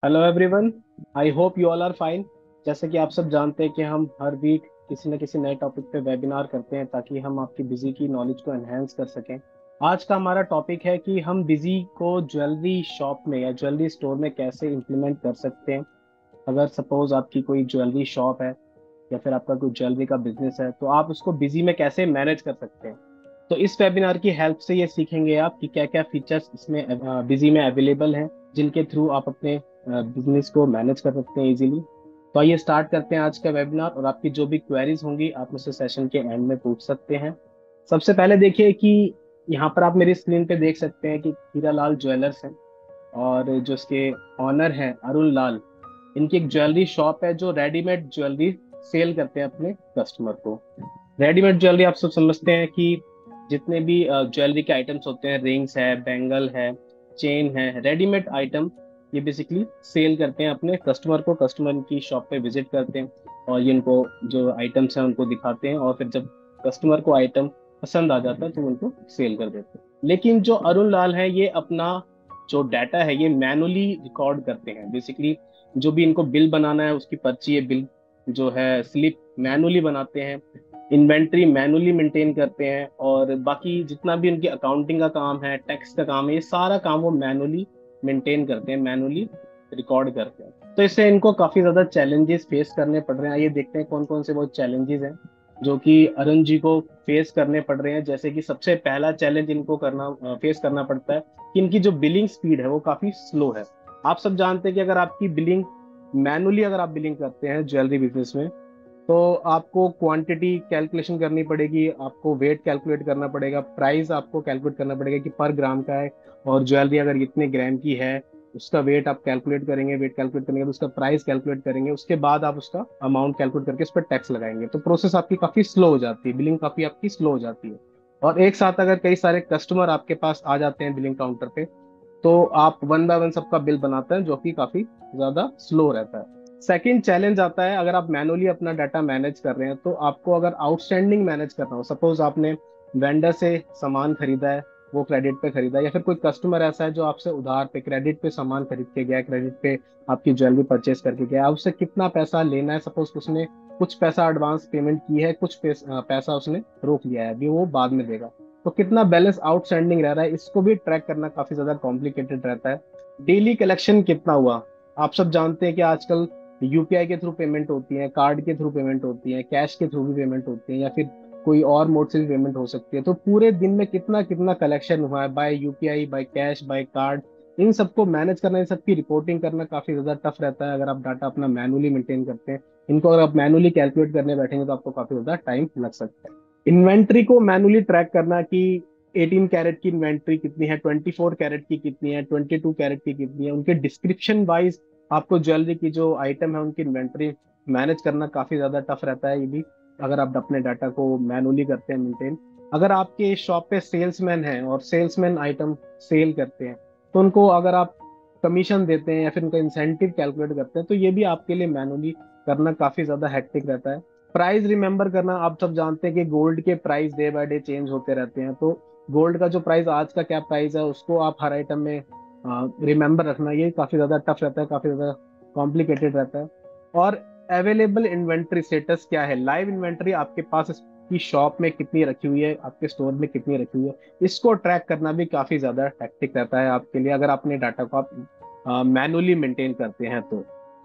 Hello everyone. I hope you all are fine. जैसे कि आप सब जानते हैं कि हम हर वीक किसी न किसी नए टॉपिक पे वेबिनार करते हैं ताकि हम आपकी बिजी की नॉलेज को एनहेंस कर सकें। आज का हमारा टॉपिक है कि हम बिजी को ज्वेलरी शॉप में या ज्वेलरी स्टोर में कैसे इम्प्लीमेंट कर सकते हैं। अगर सपोज आपकी कोई ज्वेलरी शॉप है या फिर आपका कोई ज्वेलरी का बिजनेस है तो आप उसको बिजी में कैसे मैनेज कर सकते हैं। तो इस वेबिनार की हेल्प से ये सीखेंगे आप कि क्या क्या फीचर्स इसमें बिजी में अवेलेबल हैं जिनके थ्रू आप अपने बिजनेस को मैनेज कर सकते हैं इजीली। तो आइए स्टार्ट करते हैं आज का वेबिनार, और आपकी जो भी क्वेरीज होंगी आप मुझसे सेशन के एंड में पूछ सकते हैं। सबसे पहले देखिए कि यहाँ पर आप मेरी स्क्रीन पे देख सकते हैं कि हीरालाल ज्वेलर्स हैं, और जो इसके ऑनर हैं अरुण लाल। इनकी एक ज्वेलरी शॉप है जो रेडीमेड ज्वेलरी सेल करते हैं अपने कस्टमर को। रेडीमेड ज्वेलरी आप सब समझते हैं कि जितने भी ज्वेलरी के आइटम्स होते हैं, रिंग्स है, बैंगल है, चेन है, रेडीमेड आइटम ये बेसिकली सेल करते हैं अपने कस्टमर को। कस्टमर की शॉप पे विजिट करते हैं और ये उनको जो आइटम्स हैं उनको दिखाते हैं, और फिर जब कस्टमर को आइटम पसंद आ जाता है तो उनको सेल कर देते हैं। लेकिन जो अरुण लाल है ये अपना जो डाटा है ये मैनुअली रिकॉर्ड करते हैं। बेसिकली जो भी इनको बिल बनाना है उसकी पर्ची, ये बिल जो है स्लिप मैनुअली बनाते हैं, इन्वेंट्री मैनुअली मेंटेन करते हैं, और बाकी जितना भी उनकी अकाउंटिंग का काम है, टैक्स का काम है, ये सारा काम वो मैनुअली मेंटेन करते हैं, मैनुअली रिकॉर्ड करते हैं। तो इससे इनको काफी ज्यादा चैलेंजेस फेस करने पड़ रहे हैं। आइए देखते हैं कौन कौन से वो चैलेंजेस हैं जो कि अरुण जी को फेस करने पड़ रहे हैं। जैसे कि सबसे पहला चैलेंज इनको करना फेस करना पड़ता है कि इनकी जो बिलिंग स्पीड है वो काफी स्लो है। आप सब जानते हैं कि अगर आपकी बिलिंग मैनुअली अगर आप बिलिंग करते हैं ज्वेलरी बिजनेस में तो आपको क्वांटिटी कैलकुलेशन करनी पड़ेगी, आपको वेट कैलकुलेट करना पड़ेगा, प्राइस आपको कैलकुलेट करना पड़ेगा कि पर ग्राम का है, और ज्वेलरी अगर इतने ग्राम की है उसका वेट आप कैलकुलेट करेंगे, वेट कैलकुलेट करेंगे तो उसका प्राइस कैलकुलेट करेंगे, उसके बाद आप उसका अमाउंट कैलकुलेट करके उस पर टैक्स लगाएंगे। तो प्रोसेस आपकी काफी स्लो हो जाती है, बिलिंग काफी आपकी स्लो हो जाती है। और एक साथ अगर कई सारे कस्टमर आपके पास आ जाते हैं बिलिंग काउंटर पे तो आप वन बाय वन सबका बिल बनाते हैं जो कि काफी ज्यादा स्लो रहता है। सेकंड चैलेंज आता है अगर आप मैनुअली अपना डाटा मैनेज कर रहे हैं तो आपको अगर आउटस्टैंडिंग मैनेज करना हो, सपोज आपने वेंडर से सामान खरीदा है, वो क्रेडिट पे खरीदा है, या फिर कोई कस्टमर ऐसा है जो आपसे उधार पे क्रेडिट पे सामान खरीद के गया, क्रेडिट पे आपकी ज्वेलरी परचेस करके गया, आप उससे कितना पैसा लेना है। सपोज उसने कुछ पैसा एडवांस पेमेंट की है, कुछ पैसा उसने रोक लिया है, अभी वो बाद में देगा, तो कितना बैलेंस आउटस्टैंडिंग रह रहा है इसको भी ट्रैक करना काफी ज्यादा कॉम्प्लिकेटेड रहता है। डेली कलेक्शन कितना हुआ, आप सब जानते हैं कि आजकल यूपीआई के थ्रू पेमेंट होती है, कार्ड के थ्रू पेमेंट होती है, कैश के थ्रू भी पेमेंट होती है, या फिर कोई और मोड से भी पेमेंट हो सकती है। तो पूरे दिन में कितना कितना कलेक्शन हुआ है by UPI, by cash, by card, इन सबको मैनेज करना, इन सबकी रिपोर्टिंग करना काफी ज्यादा टफ रहता है अगर आप डाटा अपना मैनुअली मेंटेन करते हैं। इनको अगर आप मैनुअली कैलकुलेट करने बैठेंगे तो आपको काफी ज्यादा टाइम लग सकता है। इन्वेंट्री को मैनुअली ट्रैक करना कि 18 कैरेट की इन्वेंट्री कितनी है, 24 कैरेट की कितनी है, 22 कैरेट की कितनी है, उनके डिस्क्रिप्शन वाइज आपको ज्वेलरी की जो आइटम है उनकी इन्वेंट्री मैनेज करना काफी ज्यादा टफ रहता है। ये भी अगर आप अपने डाटा को मैनुअली करते हैं मेंटेन। अगर आपके शॉप पे सेल्समैन है और सेल्समैन आइटम सेल करते हैं तो उनको अगर आप कमीशन देते हैं या फिर उनका इंसेंटिव कैलकुलेट करते हैं तो ये भी आपके लिए मैनुअली करना काफी ज्यादा हेक्टिक रहता है। प्राइस रिमेंबर करना, आप सब जानते हैं कि गोल्ड के price day by day change होते रहते हैं, तो गोल्ड का जो प्राइस आज का क्या प्राइस है उसको आप हर आइटम में रिमेंबर रखना, ये काफी ज्यादा टफ रहता है, काफी ज्यादा कॉम्प्लिकेटेड रहता है। और अवेलेबल इन्वेंट्री स्टेटस क्या है, लाइव इन्वेंट्री आपके पास की शॉप में कितनी रखी हुई है, आपके स्टोर में कितनी रखी हुई है, इसको ट्रैक करना भी काफी ज्यादा हेक्टिक रहता है आपके लिए अगर अपने डाटा को आप मैनुअली मेंटेन करते हैं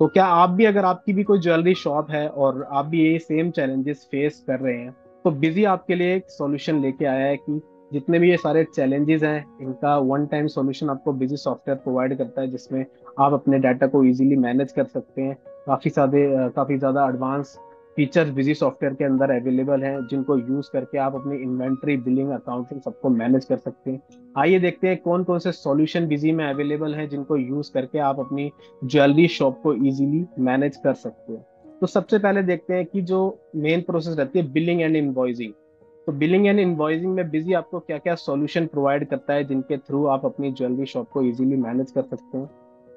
तो क्या आप भी, अगर आपकी भी कोई ज्वेलरी शॉप है और आप भी ये सेम चैलेंजेस फेस कर रहे हैं, तो बिजी आपके लिए एक सॉल्यूशन लेके आया है कि जितने भी ये सारे चैलेंजेस हैं इनका वन टाइम सॉल्यूशन आपको बिजी सॉफ्टवेयर प्रोवाइड करता है, जिसमें आप अपने डाटा को इजीली मैनेज कर सकते हैं। काफी ज्यादा एडवांस फीचर्स बिजी सॉफ्टवेयर के अंदर अवेलेबल हैं जिनको यूज करके आप अपनी इन्वेंट्री, बिलिंग, अकाउंटिंग सबको मैनेज कर सकते हैं। आइए देखते हैं कौन कौन से सॉल्यूशन बिजी में अवेलेबल हैं जिनको यूज करके आप अपनी ज्वेलरी शॉप को इजीली मैनेज कर सकते हैं। तो सबसे पहले देखते हैं कि जो मेन प्रोसेस रहती है बिलिंग एंड इनवॉइसिंग। तो बिलिंग एंड इनवॉइसिंग में बिजी आपको क्या क्या सॉल्यूशन प्रोवाइड करता है जिनके थ्रू आप अपनी ज्वेलरी शॉप को इजीली मैनेज कर सकते हैं।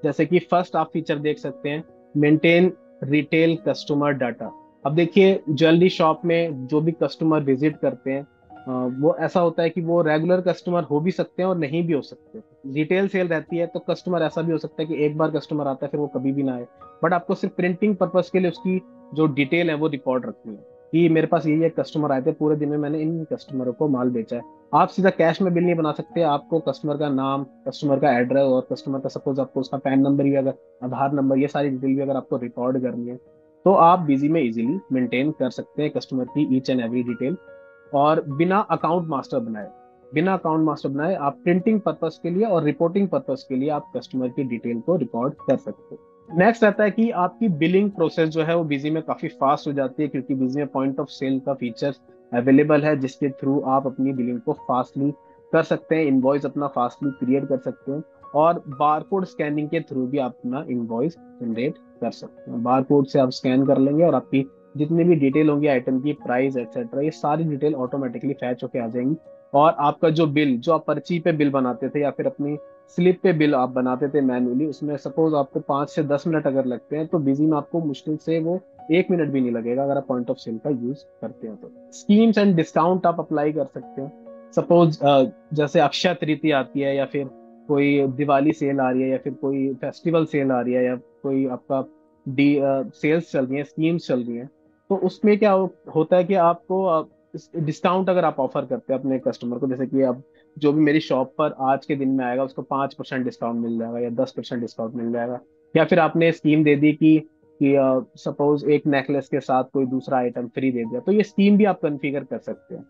जैसे कि फर्स्ट आप फीचर देख सकते हैं, मेंटेन रिटेल कस्टमर डाटा। अब देखिए ज्वेलरी शॉप में जो भी कस्टमर विजिट करते हैं वो ऐसा होता है कि वो रेगुलर कस्टमर हो भी सकते हैं और नहीं भी हो सकते। रिटेल सेल रहती है तो कस्टमर ऐसा भी हो सकता है कि एक बार कस्टमर आता है फिर वो कभी भी ना आए। बट आपको सिर्फ प्रिंटिंग पर्पज के लिए उसकी जो डिटेल है वो रिकॉर्ड रखनी है कि मेरे पास ये कस्टमर आए थे, पूरे दिन में मैंने इन कस्टमरों को माल बेचा है। आप सीधा कैश में बिल नहीं बना सकते, आपको कस्टमर का नाम, कस्टमर का एड्रेस और कस्टमर का सपोज आपको उसका पैन नंबर भी अगर, आधार नंबर, ये सारी डिटेल भी अगर आपको रिकॉर्ड करनी है तो आप बिजी में इजीली मेंटेन कर सकते हैं कस्टमर की ईच एंड एवरी डिटेल। और बिना अकाउंट मास्टर बनाए आप प्रिंटिंग पर्पस के लिए और रिपोर्टिंग पर्पस के लिए आप कस्टमर की डिटेल को रिकॉर्ड कर सकते हो। नेक्स्ट रहता है कि आपकी बिलिंग प्रोसेस जो है वो बिजी में काफी फास्ट हो जाती है, क्योंकि बिजी में पॉइंट ऑफ सेल का फीचर अवेलेबल है जिसके थ्रू आप अपनी बिलिंग को फास्टली कर सकते हैं, इनवॉइस अपना फास्टली क्रिएट कर सकते हैं। और बारकोड स्कैनिंग के थ्रू भी आप अपना इनवॉइस जनरेट कर सकते हैं। बारकोड से आप स्कैन कर लेंगे और आपकी जितनी भी डिटेल होंगी आइटम की, प्राइस एक्सेट्रा, ये सारी डिटेल ऑटोमेटिकली फैच होके आ जाएंगी। और आपका जो बिल, जो आप पर्ची पे बिल बनाते थे या फिर अपनी स्लिप पे बिल आप बनाते थे मैन्युअली, उसमें सपोज आपको 5 से 10 मिनट अगर लगते हैं तो बिजी में आपको मुश्किल से वो 1 मिनट भी नहीं लगेगा अगर आप पॉइंट ऑफ सेल का यूज करते हैं तो। स्कीम्स एंड डिस्काउंट आप अप्लाई कर सकते हैं। सपोज जैसे अक्षय तृतीया आती है या फिर कोई दिवाली सेल आ रही है या फिर कोई फेस्टिवल सेल आ रही है या कोई आपका डी सेल्स चल रही है, स्कीम्स चल रही हैं, तो उसमें क्या होता है कि आपको डिस्काउंट अगर आप ऑफर करते हैं अपने कस्टमर को, जैसे कि अब जो भी मेरी शॉप पर आज के दिन में आएगा उसको 5% डिस्काउंट मिल जाएगा या 10% डिस्काउंट मिल जाएगा। या फिर आपने स्कीम दे दी कि सपोज एक नेकलेस के साथ कोई दूसरा आइटम फ्री दे दिया, तो ये स्कीम भी आप कॉन्फ़िगर कर सकते हैं।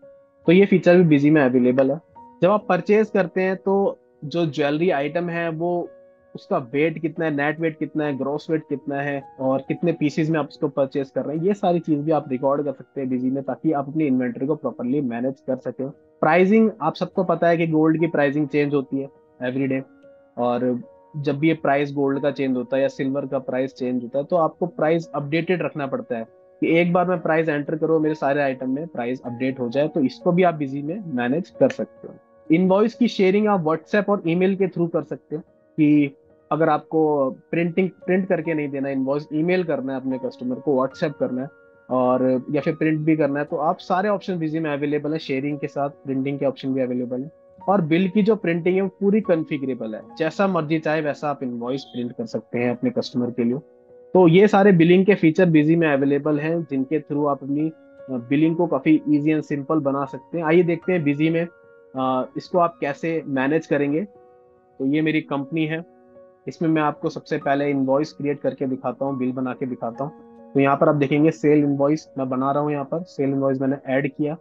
तो ये फीचर भी बिजी में अवेलेबल है। जब आप परचेज करते हैं तो जो ज्वेलरी आइटम है वो, उसका वेट कितना है, नेट वेट कितना है, ग्रॉस वेट कितना है और कितने पीसेज में आप उसको परचेज कर रहे हैं, ये सारी चीज भी आप रिकॉर्ड कर सकते हैं बिजी में, ताकि आप अपनी इन्वेंटरी को प्रॉपरली मैनेज कर सकें। प्राइसिंग, आप सबको पता है कि गोल्ड की प्राइसिंग चेंज होती है एवरी डे। और जब भी ये प्राइस गोल्ड का चेंज होता है या सिल्वर का प्राइस चेंज होता है तो आपको प्राइस अपडेटेड रखना पड़ता है कि एक बार मैं प्राइस एंटर करूँ मेरे सारे आइटम में प्राइस अपडेट हो जाए। तो इसको भी आप बिजी में मैनेज कर सकते हो। इनवॉइस की शेयरिंग आप व्हाट्सएप और ईमेल के थ्रू कर सकते हैं कि अगर आपको प्रिंट करके नहीं देना, इनवॉइस ईमेल करना है अपने कस्टमर को, व्हाट्सएप करना है और या फिर प्रिंट भी करना है, तो आप सारे ऑप्शन बिजी में अवेलेबल है। शेयरिंग के साथ प्रिंटिंग के ऑप्शन भी अवेलेबल है। और बिल की जो प्रिंटिंग है वो पूरी कॉन्फ़िगरेबल है, जैसा मर्जी चाहे वैसा आप इनवॉइस प्रिंट कर सकते हैं अपने कस्टमर के लिए। तो ये सारे बिलिंग के फीचर बिजी में अवेलेबल हैं जिनके थ्रू आप अपनी बिलिंग को काफी इजी एंड सिंपल बना सकते हैं। आइए देखते हैं बिजी में इसको आप कैसे मैनेज करेंगे। तो ये मेरी कंपनी है, इसमें मैं आपको सबसे पहले इनवॉइस क्रिएट करके दिखाता हूँ, बिल बना के दिखाता हूँ। तो यहाँ पर आप देखेंगे सेल इनवॉइस मैं बना रहा हूँ, यहाँ पर सेल इनवॉइस मैंने ऐड किया।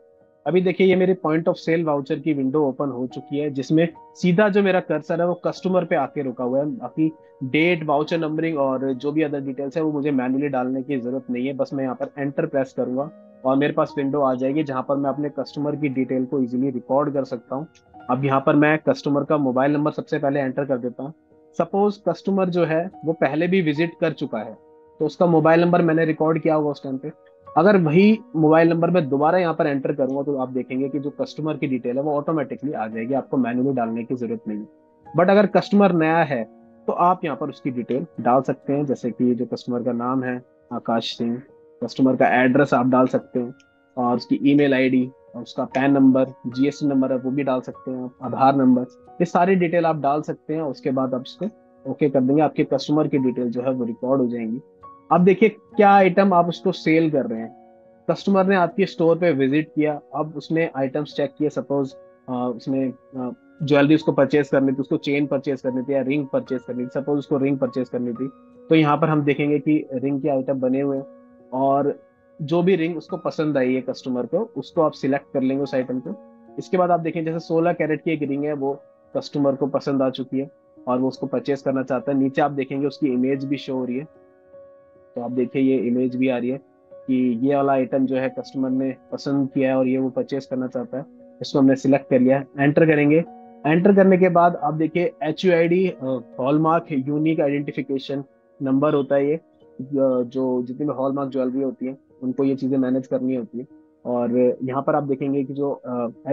अभी देखिए ये मेरे पॉइंट ऑफ सेल वाउचर की विंडो ओपन हो चुकी है, जिसमें सीधा जो मेरा कर्सर है वो कस्टमर पे आके रुका हुआ है। बाकी डेट, वाउचर नंबरिंग और जो भी अदर डिटेल्स है वो मुझे मैन्युअली डालने की जरूरत नहीं है। बस मैं यहाँ पर एंटर प्रेस करूंगा और मेरे पास विंडो आ जाएगी जहां पर मैं अपने कस्टमर की डिटेल को इजीली रिकॉर्ड कर सकता हूँ। अब यहाँ पर मैं कस्टमर का मोबाइल नंबर सबसे पहले एंटर कर देता हूँ। सपोज कस्टमर जो है वो पहले भी विजिट कर चुका है तो उसका मोबाइल नंबर मैंने रिकॉर्ड किया होगा उस टाइम पे। अगर वही मोबाइल नंबर मैं दोबारा यहाँ पर एंटर करूंगा तो आप देखेंगे कि जो कस्टमर की डिटेल है वो ऑटोमेटिकली आ जाएगी, आपको मैन्युअली डालने की जरूरत नहीं है। बट अगर कस्टमर नया है तो आप यहाँ पर उसकी डिटेल डाल सकते हैं, जैसे कि जो कस्टमर का नाम है आकाश सिंह, कस्टमर का एड्रेस आप डाल सकते हैं और उसकी ईमेल आईडी और उसका पैन नंबर, जीएसटी नंबर है वो भी डाल सकते हैं आप, आधार नंबर, ये सारी डिटेल आप डाल सकते हैं। उसके बाद आप इसको ओके कर देंगे, आपके कस्टमर की डिटेल जो है वो रिकॉर्ड हो जाएंगी। अब देखिए क्या आइटम आप उसको सेल कर रहे हैं। कस्टमर ने आपके स्टोर पे विजिट किया, अब उसने आइटम्स चेक किए, सपोज उसने ज्वेलरी उसको परचेज करनी थी, उसको चेन परचेज करनी थी या रिंग परचेज करनी थी, सपोज उसको रिंग परचेज करनी थी। तो यहाँ पर हम देखेंगे कि रिंग के आइटम बने हुए हैं और जो भी रिंग उसको पसंद आई है कस्टमर को उसको आप सिलेक्ट कर लेंगे उस आइटम को। इसके बाद आप देखें जैसे 16 कैरेट की एक रिंग है वो कस्टमर को पसंद आ चुकी है और वो उसको परचेज करना चाहता है। नीचे आप देखेंगे उसकी इमेज भी शो हो रही है, तो आप देखिए ये इमेज भी आ रही है कि ये वाला आइटम जो है कस्टमर ने पसंद किया है और ये वो परचेज करना चाहता है। इसको हमने सिलेक्ट कर लिया, एंटर करेंगे। एंटर करने के बाद आप देखिए HUID, hallmark unique identification number होता है ये, जो जितनी भी हॉलमार्क ज्वेलरी होती है उनको ये चीजें मैनेज करनी होती है। और यहाँ पर आप देखेंगे कि जो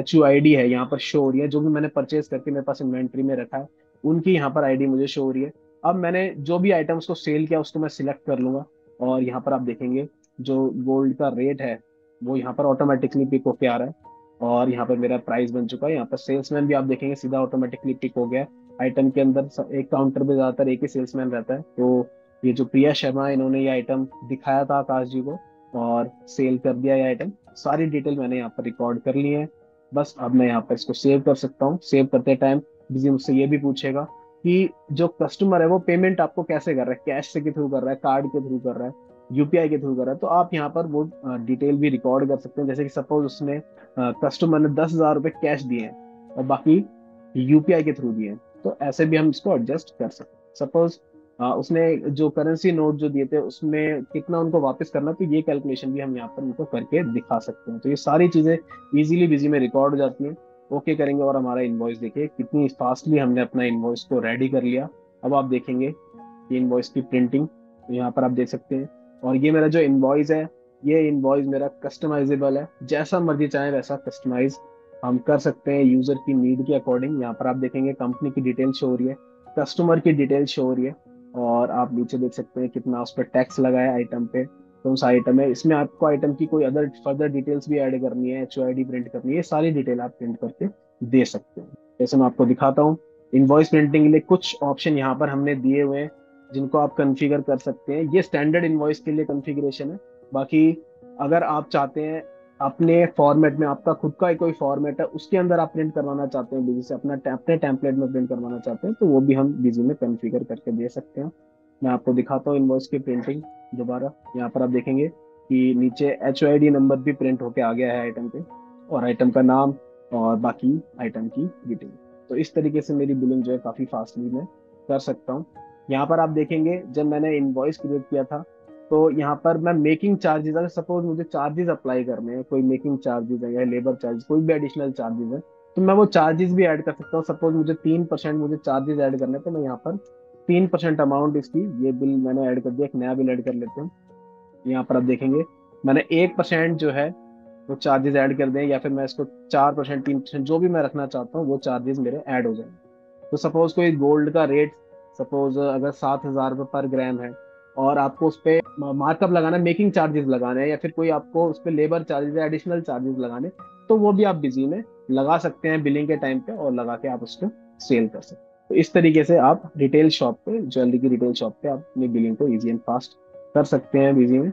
HUID है यहाँ पर शो हो रही है, जो भी मैंने परचेज करके मेरे पास इन्वेंट्री में रखा है उनकी यहाँ पर आईडी मुझे शो हो रही है। अब मैंने जो भी आइटम्स को सेल किया उसको मैं सिलेक्ट कर लूंगा और यहाँ पर आप देखेंगे जो गोल्ड का रेट है वो यहाँ पर ऑटोमेटिकली पिक होके आ रहा है। और यहाँ पर मेरा प्राइस बन चुका है। यहाँ पर सेल्समैन भी आप देखेंगे सीधा ऑटोमेटिकली पिक हो गया। आइटम के अंदर एक काउंटर पे ज्यादातर एक ही सेल्समैन रहता है, तो ये जो प्रिया शर्मा है, इन्होंने ये आइटम दिखाया था आकाश जी को और सेल कर दिया ये आइटम। सारी डिटेल मैंने यहाँ पर रिकॉर्ड कर ली है। बस अब मैं यहाँ पर इसको सेव कर सकता हूँ। सेव करते टाइम बिजी मुझसे ये भी पूछेगा कि जो कस्टमर है वो पेमेंट आपको कैसे कर रहा है, कैश से के थ्रू कर रहा है, कार्ड के थ्रू कर रहा है, यूपीआई के थ्रू कर रहा है। तो आप यहाँ पर वो डिटेल भी रिकॉर्ड कर सकते हैं। जैसे कि सपोज उसने कस्टमर ने 10,000 रुपये कैश दिए हैं और बाकी यूपीआई के थ्रू दिए हैं, तो ऐसे भी हम इसको एडजस्ट कर सकते हैं। सपोज उसने जो करेंसी नोट जो दिए थे उसमें कितना उनको वापस करना, तो ये कैलकुलेशन भी हम यहाँ पर उनको करके दिखा सकते हैं। तो ये सारी चीजें इजीली बिजी में रिकॉर्ड हो जाती हैं। ओके करेंगे और हमारा इनवॉइस देखिए कितनी फास्टली हमने अपना इनवॉइस को रेडी कर लिया। अब आप देखेंगे कि इनवॉइस की प्रिंटिंग, तो यहाँ पर आप देख सकते हैं। और ये मेरा जो इनवॉइस है, ये इनवॉइस मेरा कस्टमाइजेबल है, जैसा मर्जी चाहे वैसा कस्टमाइज हम कर सकते हैं यूजर की नीड के अकॉर्डिंग। यहाँ पर आप देखेंगे कंपनी की डिटेल शो हो रही है, कस्टमर की डिटेल शो हो रही है, और आप नीचे देख सकते हैं कितना उस पर टैक्स लगा है आइटम पे, कौन सा आइटम है। इसमें आपको आइटम की कोई अदर फर्दर डिटेल्स भी ऐड करनी है, एचओआईडी प्रिंट करनी है, ये सारी डिटेल आप प्रिंट करके दे सकते हैं। जैसे मैं आपको दिखाता हूँ, इनवॉइस प्रिंटिंग के लिए कुछ ऑप्शन यहाँ पर हमने दिए हुए हैं जिनको आप कॉन्फ़िगर कर सकते हैं। ये स्टैंडर्ड इनवॉइस के लिए कॉन्फ़िगरेशन है। बाकी अगर आप चाहते हैं अपने फॉर्मेट में, आपका खुद का ही कोई फॉर्मेट है उसके अंदर आप प्रिंट करवाना चाहते हैं बिजी से, अपने टेम्पलेट में प्रिंट करवाना चाहते हैं, तो वो भी हम बिजी में कॉन्फ़िगर करके दे सकते हैं। मैं आपको दिखाता हूँ इनवॉइस की प्रिंटिंग दोबारा। यहाँ पर आप देखेंगे कि नीचे एचओआईडी नंबर भी प्रिंट होके आ गया है आइटम पे, और आइटम का नाम और बाकी आइटम की डिटेल। तो इस तरीके से मेरी बिलिंग जो है काफ़ी फास्टली मैं कर सकता हूँ। यहाँ पर आप देखेंगे जब मैंने इनवॉइस क्रिएट किया था, तो यहाँ पर मैं मेकिंग चार्जेस, अगर सपोज मुझे चार्जेस अप्लाई करने हैं, कोई मेकिंग चार्जेस है या लेबर चार्जेस, कोई भी एडिशनल चार्जेस है, तो मैं वो चार्जेस भी ऐड कर सकता हूँ। सपोज मुझे 3% मुझे चार्जेस ऐड करने हैं, तो मैं यहाँ पर 3% अमाउंट इसकी, ये बिल मैंने ऐड कर दिया, एक नया बिल ऐड कर लेते हैं। यहाँ पर आप देखेंगे मैंने 1% जो है वो चार्जेस ऐड कर दें, या फिर मैं इसको 4%, 3%, जो भी मैं रखना चाहता हूँ वो चार्जेस मेरे ऐड हो जाएंगे। तो सपोज कोई गोल्ड का रेट, सपोज अगर 7,000 रुपये पर ग्राम है, और आपको उस पर मार्कअप लगाना है, मेकिंग चार्जेस लगाने हैं, या फिर कोई आपको उस पर लेबर चार्जेस या एडिशनल चार्जेस लगाने, तो वो भी आप बिजी में लगा सकते हैं बिलिंग के टाइम पे, और लगा के आप उसको सेल कर सकते हैं। तो इस तरीके से आप रिटेल शॉप पे, ज्वेलरी की रिटेल शॉप पे आप अपनी बिलिंग को इजी एंड फास्ट कर सकते हैं बिजी में।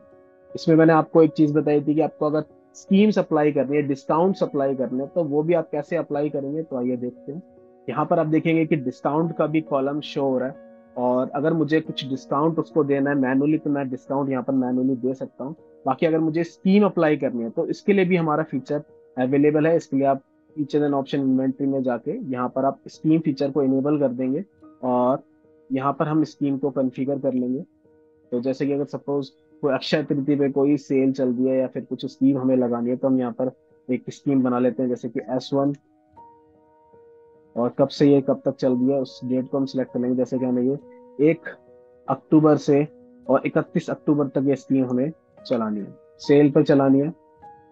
इसमें मैंने आपको एक चीज बताई थी कि आपको अगर स्कीम्स अप्लाई करनी है, डिस्काउंट्स अप्लाई करने हैं, तो वो भी आप कैसे अप्लाई करेंगे, तो आइए देखते हैं। यहाँ पर आप देखेंगे कि डिस्काउंट का भी कॉलम शो हो रहा है, और अगर मुझे कुछ डिस्काउंट उसको देना है मैनुअली, तो मैं डिस्काउंट यहाँ पर मैनुअली दे सकता हूँ। बाकी अगर मुझे स्कीम अप्लाई करनी है, तो इसके लिए भी हमारा फीचर अवेलेबल है। इसके लिए आप फीचर एंड ऑप्शन इन्वेंट्री में जाके यहाँ पर आप स्कीम फीचर को इनेबल कर देंगे, और यहाँ पर हम स्कीम को कॉन्फ़िगर कर लेंगे। तो जैसे कि अगर सपोज कोई अक्षय तृतीया पे कोई सेल चल रही है या फिर कुछ स्कीम हमें लगानी है, तो हम यहाँ पर एक स्कीम बना लेते हैं, जैसे कि S1, और कब से ये कब तक चल रही है उस डेट को हम सिलेक्ट कर लेंगे। जैसे कि हमें ये 1 अक्टूबर से और 31 अक्टूबर तक ये स्कीम हमें चलानी है, सेल पर चलानी है।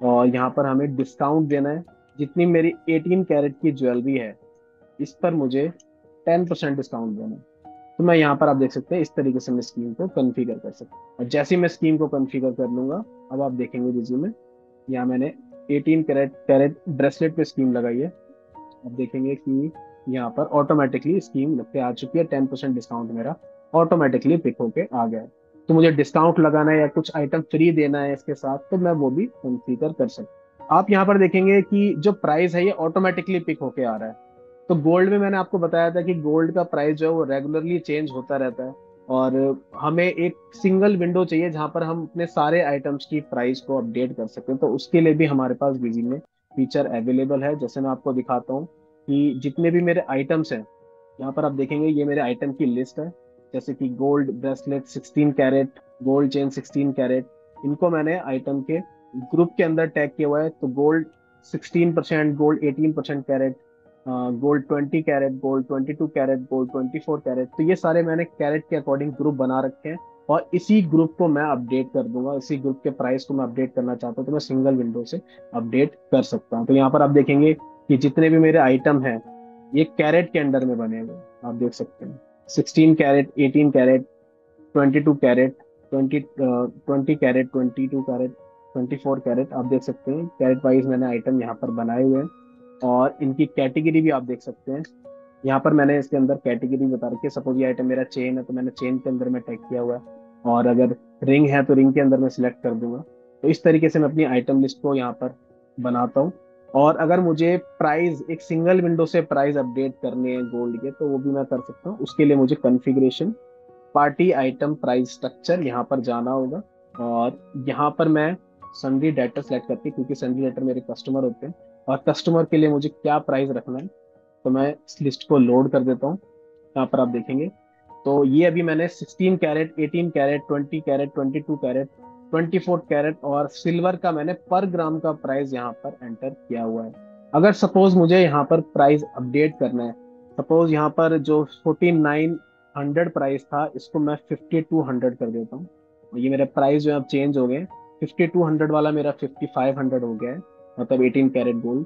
और यहाँ पर हमें डिस्काउंट देना है, जितनी मेरी 18 कैरेट की ज्वेलरी है इस पर मुझे 10% डिस्काउंट देना है। तो मैं यहाँ पर आप देख सकते हैं इस तरीके से मैं स्कीम को कॉन्फ़िगर कर सकता हूँ। और जैसे ही मैं स्कीम को कॉन्फ़िगर कर लूंगा, अब आप देखेंगे रिज्यूम में, यहाँ मैंने 18 कैरेट कैरेट ब्रेसलेट पे स्कीम लगाई है। अब देखेंगे कि यहाँ पर ऑटोमेटिकली स्कीम लग के आ चुकी है, 10% डिस्काउंट मेरा ऑटोमेटिकली पिक होके आ गया है। तो मुझे डिस्काउंट लगाना है या कुछ आइटम फ्री देना है इसके साथ, तो मैं वो भी कॉन्फ़िगर कर सकता हूँ। आप यहाँ पर देखेंगे कि जो प्राइस है ये ऑटोमेटिकली पिक होके आ रहा है। तो गोल्ड में मैंने आपको बताया था कि गोल्ड का प्राइस जो है वो रेगुलरली चेंज होता रहता है, और हमें एक सिंगल विंडो चाहिए जहां पर हम अपने सारे आइटम्स की प्राइस को अपडेट कर सकते हैं। तो उसके लिए भी हमारे पास बिजी में फीचर अवेलेबल है। जैसे मैं आपको दिखाता हूँ कि जितने भी मेरे आइटम्स हैं, यहाँ पर आप देखेंगे ये मेरे आइटम की लिस्ट है। जैसे कि gold bracelet 16 carat, gold chain 16 carat, इनको मैंने आइटम के ग्रुप के अंदर टैग किया हुआ है। तो gold 16%, gold 18% carat, gold 20 carat, gold 22 carat, gold 24 carat, तो ये सारे मैंने कैरेट के अकॉर्डिंग ग्रुप बना रखे हैं। और इसी ग्रुप को मैं अपडेट कर दूंगा, इसी ग्रुप के प्राइस को मैं अपडेट करना चाहता हूँ, तो मैं सिंगल विंडो से अपडेट कर सकता हूँ। तो यहाँ पर आप देखेंगे कि जितने भी मेरे आइटम हैं ये कैरेट के अंडर में बने हुए हैं, आप देख सकते हैं 16 carat, 18 carat, 22 carat, 20 carat, 22 carat, 24 carat आप देख सकते हैं, कैरेट वाइज मैंने आइटम यहाँ पर बनाए हुए हैं। और इनकी कैटेगरी भी आप देख सकते हैं। यहाँ पर मैंने इसके अंदर कैटेगरी बता रखी है। सपोज ये आइटम मेरा चेन है तो मैंने चेन के अंदर में टैग किया हुआ है, और अगर रिंग है तो रिंग के अंदर मैं सिलेक्ट कर दूंगा। तो इस तरीके से मैं अपनी आइटम लिस्ट को यहाँ पर बनाता हूँ। और अगर मुझे प्राइस, एक सिंगल विंडो से प्राइस अपडेट करने हैं गोल्ड के, तो वो भी मैं कर सकता हूँ। उसके लिए मुझे configuration, party item price structure यहाँ पर जाना होगा। और यहाँ पर मैं सन्ड्री डेटर सेलेक्ट करके, क्योंकि सन्ड्री डेटर मेरे कस्टमर होते हैं और कस्टमर के लिए मुझे क्या प्राइस रखना है, तो मैं इस लिस्ट को लोड कर देता हूँ। यहाँ पर आप देखेंगे तो ये अभी मैंने 16 carat, 18 carat, 20 carat, 22 carat, 24 carat और सिल्वर का मैंने पर ग्राम का प्राइस यहाँ पर एंटर किया हुआ है। अगर सपोज मुझे यहाँ पर प्राइस अपडेट करना है, सपोज यहाँ पर जो 4900 प्राइस था, इसको मैं 5200 कर देता हूँ। और ये मेरे प्राइस जो है अब चेंज हो गए। 5200 वाला मेरा 5500 हो गया है, मतलब 18 कैरेट गोल्ड।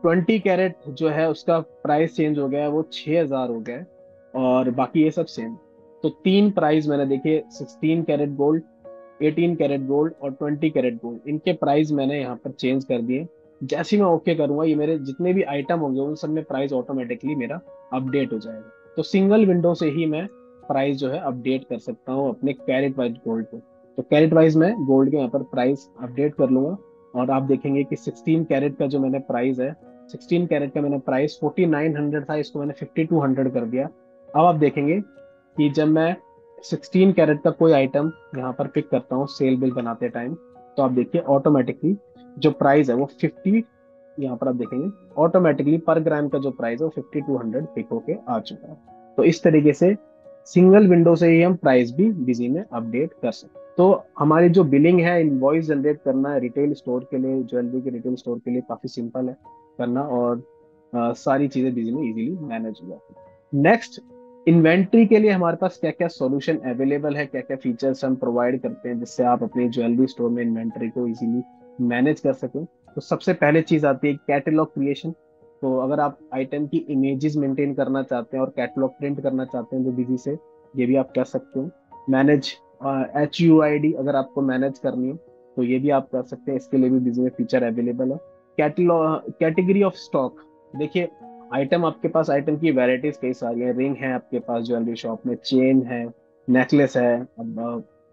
20 कैरेट जो है उसका प्राइस चेंज हो गया है, वो 6000 हो गया है। और बाकी ये सब सेम। तो तीन प्राइस मैंने देखे, 16 कैरेट गोल्ड, 18 कैरेट गोल्ड और 20 कैरेट गोल्ड, इनके प्राइस मैंने यहाँ पर चेंज कर दिए। जैसे ही मैं ओके करूंगा, ये मेरे जितने भी आइटम होंगे उन सब में प्राइस ऑटोमेटिकली मेरा अपडेट हो जाएगा। तो सिंगल विंडो से ही मैं प्राइस जो है अपडेट कर सकता हूँ अपने कैरेट वाइज गोल्ड को। तो कैरेट वाइज मैं गोल्ड के यहाँ पर प्राइस अपडेट कर लूंगा। और आप देखेंगे कि 16 कैरेट का जो मैंने प्राइस है, 16 कैरेट का मैंने प्राइस 4900 था, इसको मैंने 5200 कर दिया। अब आप देखेंगे कि जब मैं 16 कैरेट का कोई आइटम यहाँ पर पिक करता हूँ सेल बिल बनाते टाइम, तो आप देखिए ऑटोमेटिकली जो प्राइस है वो 50, यहाँ पर आप देखेंगे ऑटोमेटिकली पर ग्राम का जो प्राइस है वो 5200 पिक होके आ चुका है। तो इस तरीके से सिंगल विंडो से ही हम प्राइस भी बिजी में अपडेट कर सकते हैं। तो हमारी जो बिलिंग है, इनवॉइस जनरेट करना है रिटेल स्टोर के लिए, ज्वेलरी के रिटेल स्टोर के लिए काफी सिंपल है करना। और सारी चीजें बिजी में इजीली मैनेज हो जाती है। नेक्स्ट, इन्वेंट्री के लिए हमारे पास क्या क्या सॉल्यूशन अवेलेबल है, क्या क्या फीचर्स हम प्रोवाइड करते हैं जिससे आप अपनी ज्वेलरी स्टोर में इन्वेंट्री को इजीली मैनेज कर सकें। तो सबसे पहले चीज आती है कैटलॉग क्रिएशन। तो अगर आप आइटम की इमेजेस मेंटेन करना चाहते हैं और कैटलॉग प्रिंट करना चाहते हैं तो बिजी से ये भी आप कर सकते हो। मैनेज HUID अगर आपको मैनेज करनी है तो ये भी आप कर सकते हैं, इसके लिए भी बिजी में फीचर अवेलेबल है। कैटलॉग, कैटेगरी ऑफ स्टॉक, देखिए आइटम आपके पास, आइटम की वैरायटीज कई सारी है। रिंग है आपके पास ज्वेलरी शॉप में, चेन है, नेकलेस है,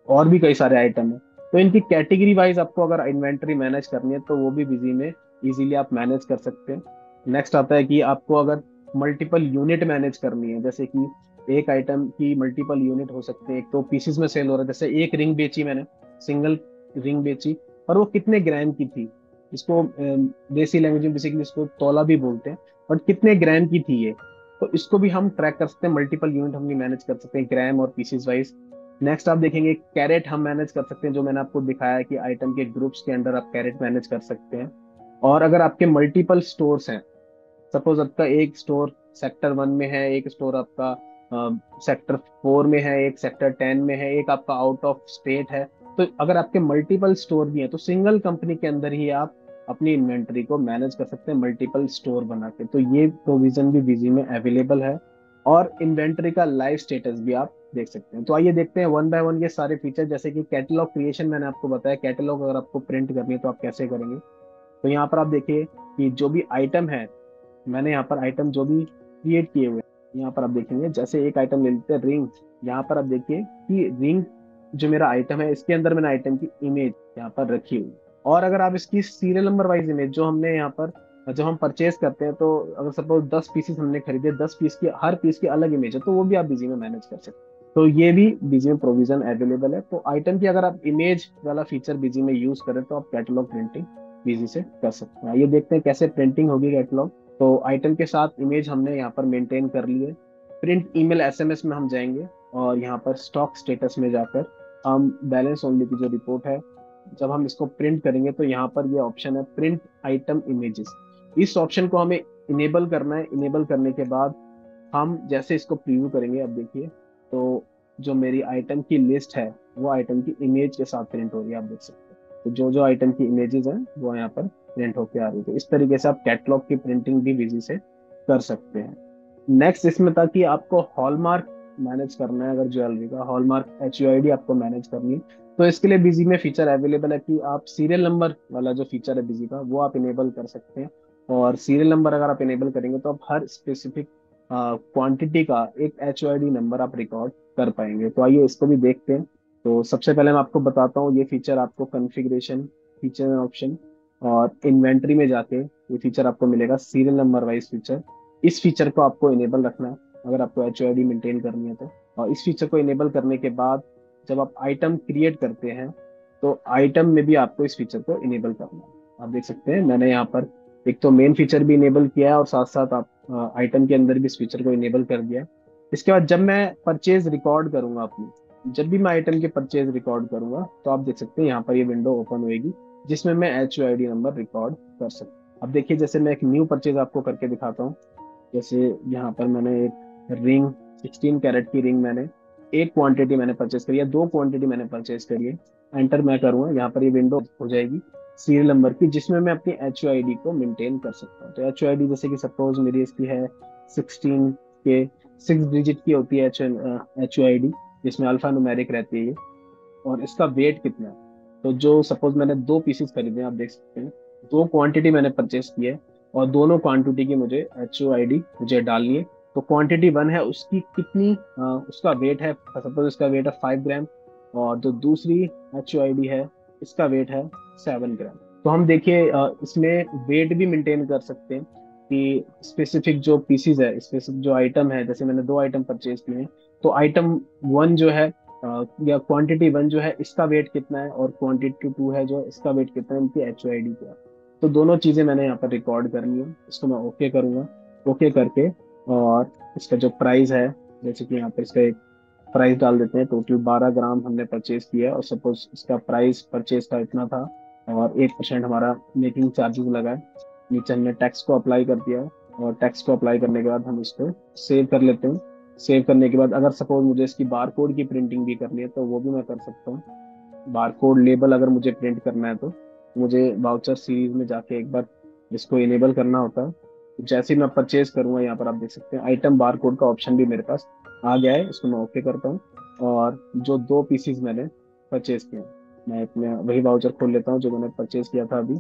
और भी कई सारे आइटम है। तो इनकी कैटेगरी वाइज आपको अगर इन्वेंटरी मैनेज करनी है तो वो भी बिजी में इजीली आप मैनेज कर सकते हैं। नेक्स्ट आता है कि आपको अगर मल्टीपल यूनिट मैनेज करनी है, जैसे कि एक आइटम की मल्टीपल यूनिट हो सकते हैं। एक तो पीसेस में सेल हो रहा है, जैसे एक रिंग बेची मैंने, सिंगल रिंग बेची, और वो कितने ग्राम की थी, इसको देसी लैंग्वेज में बेसिकली इसको तोला भी बोलते हैं, और कितने ग्राम की थी ये, तो इसको भी हम ट्रैक कर सकते हैं। मल्टीपल यूनिट हम भी मैनेज कर सकते हैं ग्राम और पीसेस वाइज। नेक्स्ट आप देखेंगे कैरेट हम मैनेज कर सकते हैं, जो मैंने आपको दिखाया कि आइटम के ग्रुप्स के अंदर आप कैरेट मैनेज कर सकते हैं। और अगर आपके मल्टीपल स्टोर्स हैं, सपोज आपका एक स्टोर सेक्टर 1 में है, एक स्टोर आपका सेक्टर 4 में है, एक सेक्टर 10 में है, एक आपका आउट ऑफ स्टेट है, तो अगर आपके मल्टीपल स्टोर भी हैं तो सिंगल कंपनी के अंदर ही आप अपनी इन्वेंटरी को मैनेज कर सकते हैं मल्टीपल स्टोर बना के। तो ये प्रोविजन भी बिजी में अवेलेबल है। और इन्वेंटरी का लाइव स्टेटस भी आप देख सकते हैं। तो आइए देखते हैं वन बाय वन ये सारे फीचर। जैसे कि कैटलॉग क्रिएशन मैंने आपको बताया, कैटलॉग अगर आपको प्रिंट करनी है तो आप कैसे करेंगे। तो यहाँ पर आप देखिए कि जो भी आइटम है, मैंने यहाँ पर आइटम जो भी क्रिएट किए हुए हैं, यहाँ पर आप देखेंगे, जैसे एक आइटम ले लेते हैं रिंग। यहाँ पर आप देखिए कि रिंग जो मेरा आइटम है, इसके अंदर मैंने आइटम की इमेज यहाँ पर रखी हुई। और अगर आप इसकी सीरियल नंबर वाइज इमेज जो हमने यहाँ पर, जब हम परचेज करते हैं, तो अगर सपोज 10 पीसेस हमने खरीदे, 10 पीस की, हर पीस की अलग इमेज है, तो वो भी आप बिजी में मैनेज कर सकते हैं। तो ये भी बिजी में प्रोविजन अवेलेबल है। तो आइटम की अगर आप इमेज वाला फीचर बिजी में यूज करें तो आप कैटलॉग प्रिंटिंग बिजी से कर सकते हैं। ये देखते हैं कैसे प्रिंटिंग होगी कैटलॉग। तो आइटम के साथ इमेज हमने यहाँ पर मेंटेन कर ली है। प्रिंट ईमेल SMS में हम जाएंगे और यहाँ पर स्टॉक स्टेटस में जाकर हम बैलेंस ओनली की जो रिपोर्ट है, जब हम इसको प्रिंट करेंगे तो यहाँ पर ये ऑप्शन है प्रिंट आइटम इमेजेस। इस ऑप्शन को हमें इनेबल करना है। इनेबल करने के बाद हम जैसे इसको प्रीव्यू करेंगे, अब देखिए तो जो मेरी आइटम की लिस्ट है वो आइटम की इमेज के साथ प्रिंट हो रही है, आप देख सकते हैं। तो जो जो आइटम की इमेजेस हैं वो यहाँ पर प्रिंट होके आ रही है। इस तरीके से आप कैटलॉग की प्रिंटिंग भी बिजी से कर सकते हैं। नेक्स्ट इसमें था कि आपको हॉलमार्क मैनेज करना है। अगर ज्वेलरी का हॉलमार्क HUID आपको मैनेज करनी है तो इसके लिए बिजी में फीचर अवेलेबल है कि आप सीरियल नंबर वाला जो फीचर है बिजी का वो आप इनेबल कर सकते हैं। और सीरियल नंबर अगर आप इनेबल करेंगे तो आप हर स्पेसिफिक क्वांटिटी का एक HOID नंबर आप रिकॉर्ड कर पाएंगे। तो आइए इसको भी देखते हैं। तो सबसे पहले मैं आपको बताता हूँ, ये फीचर आपको कॉन्फ़िगरेशन, फीचर ऑप्शन और इन्वेंटरी में जाके ये फीचर आपको मिलेगा, सीरियल नंबर वाइज फीचर। इस फीचर को आपको इनेबल रखना है अगर आपको HOID मेंटेन करनी है तो। और इस फीचर को इनेबल करने के बाद जब आप आइटम क्रिएट करते हैं तो आइटम में भी आपको इस फीचर को इनेबल करना है। आप देख सकते हैं मैंने यहाँ पर एक तो मेन फीचर भी इनेबल किया है और साथ साथ आप आइटम के अंदर भी इस फीचर को इनेबल कर दिया है। इसके बाद जब मैं परचेज रिकॉर्ड करूंगा अपनी, जब भी मैं आइटम की परचेज रिकॉर्ड करूंगा तो आप देख सकते हैं यहाँ पर ये विंडो ओपन होएगी जिसमें मैं HOID नंबर रिकॉर्ड कर सकता हूँ। अब देखिए जैसे मैं एक न्यू परचेज आपको करके दिखाता हूँ। जैसे यहाँ पर मैंने एक रिंग, 16 कैरेट की रिंग मैंने एक क्वांटिटी मैंने परचेस करी है, दो क्वांटिटी मैंने परचेस करी है। एंटर मैं करूंगा, यहाँ पर ये विंडो हो जाएगी सीरियल नंबर की जिसमें मैं अपनी HOID को मेंटेन कर सकता हूँ। तो HOID जैसे कि सपोज मेरी इसकी है 16 के 6 डिजिट की होती है HOID, जिसमें अल्फा न्यूमेरिक रहती है ये। और इसका वेट कितना है, तो जो सपोज मैंने दो पीसेस खरीदे हैं, आप देख सकते हैं दो क्वांटिटी मैंने परचेस की है और दोनों क्वांटिटी की मुझे HOID मुझे डालनी है। तो क्वांटिटी 1 है उसकी कितनी उसका वेट है, सपोज इसका वेट है 5 ग्राम और जो दूसरी HOID है इसका वेट है 7 ग्राम। तो हम देखिए इसमें वेट भी मेंटेन कर सकते हैं कि स्पेसिफिक जो पीसीज है, स्पेसिफिक जो आइटम है, जैसे मैंने दो आइटम परचेज किए हैं तो आइटम 1 जो है या क्वांटिटी 1 जो है इसका वेट कितना है और क्वांटिटी 2 है जो इसका वेट कितना है, इनकी HOID क्या है। तो दोनों चीजें मैंने यहाँ पर रिकॉर्ड करनी है। इसको मैं ओके करूंगा, ओके करके और इसका जो प्राइस है, जैसे कि यहाँ पर इसका एक प्राइस डाल देते हैं। टोटल 12 ग्राम हमने परचेज किया और सपोज इसका प्राइस परचेज का इतना था और 1% हमारा मेकिंग चार्जेस लगा है। नीचे हमने टैक्स को अप्लाई कर दिया है और टैक्स को अप्लाई करने के बाद हम इसको सेव कर लेते हैं। सेव करने के बाद अगर सपोज मुझे इसकी बार कोड की प्रिंटिंग भी करनी है तो वो भी मैं कर सकता हूँ। बार कोड लेबल अगर मुझे प्रिंट करना है तो मुझे वाउचर सीरीज में जाके एक बार इसको इनेबल करना होता है। तो जैसे ही मैं परचेज करूंगा, यहाँ पर आप देख सकते हैं आइटम बार कोड का ऑप्शन भी मेरे पास आ गया है। इसको मैं ओके करता हूँ और जो दो पीसीज मैंने परचेज किए हैं, मैं अपने वही वाउचर खोल लेता हूँ जो मैंने परचेज किया था अभी।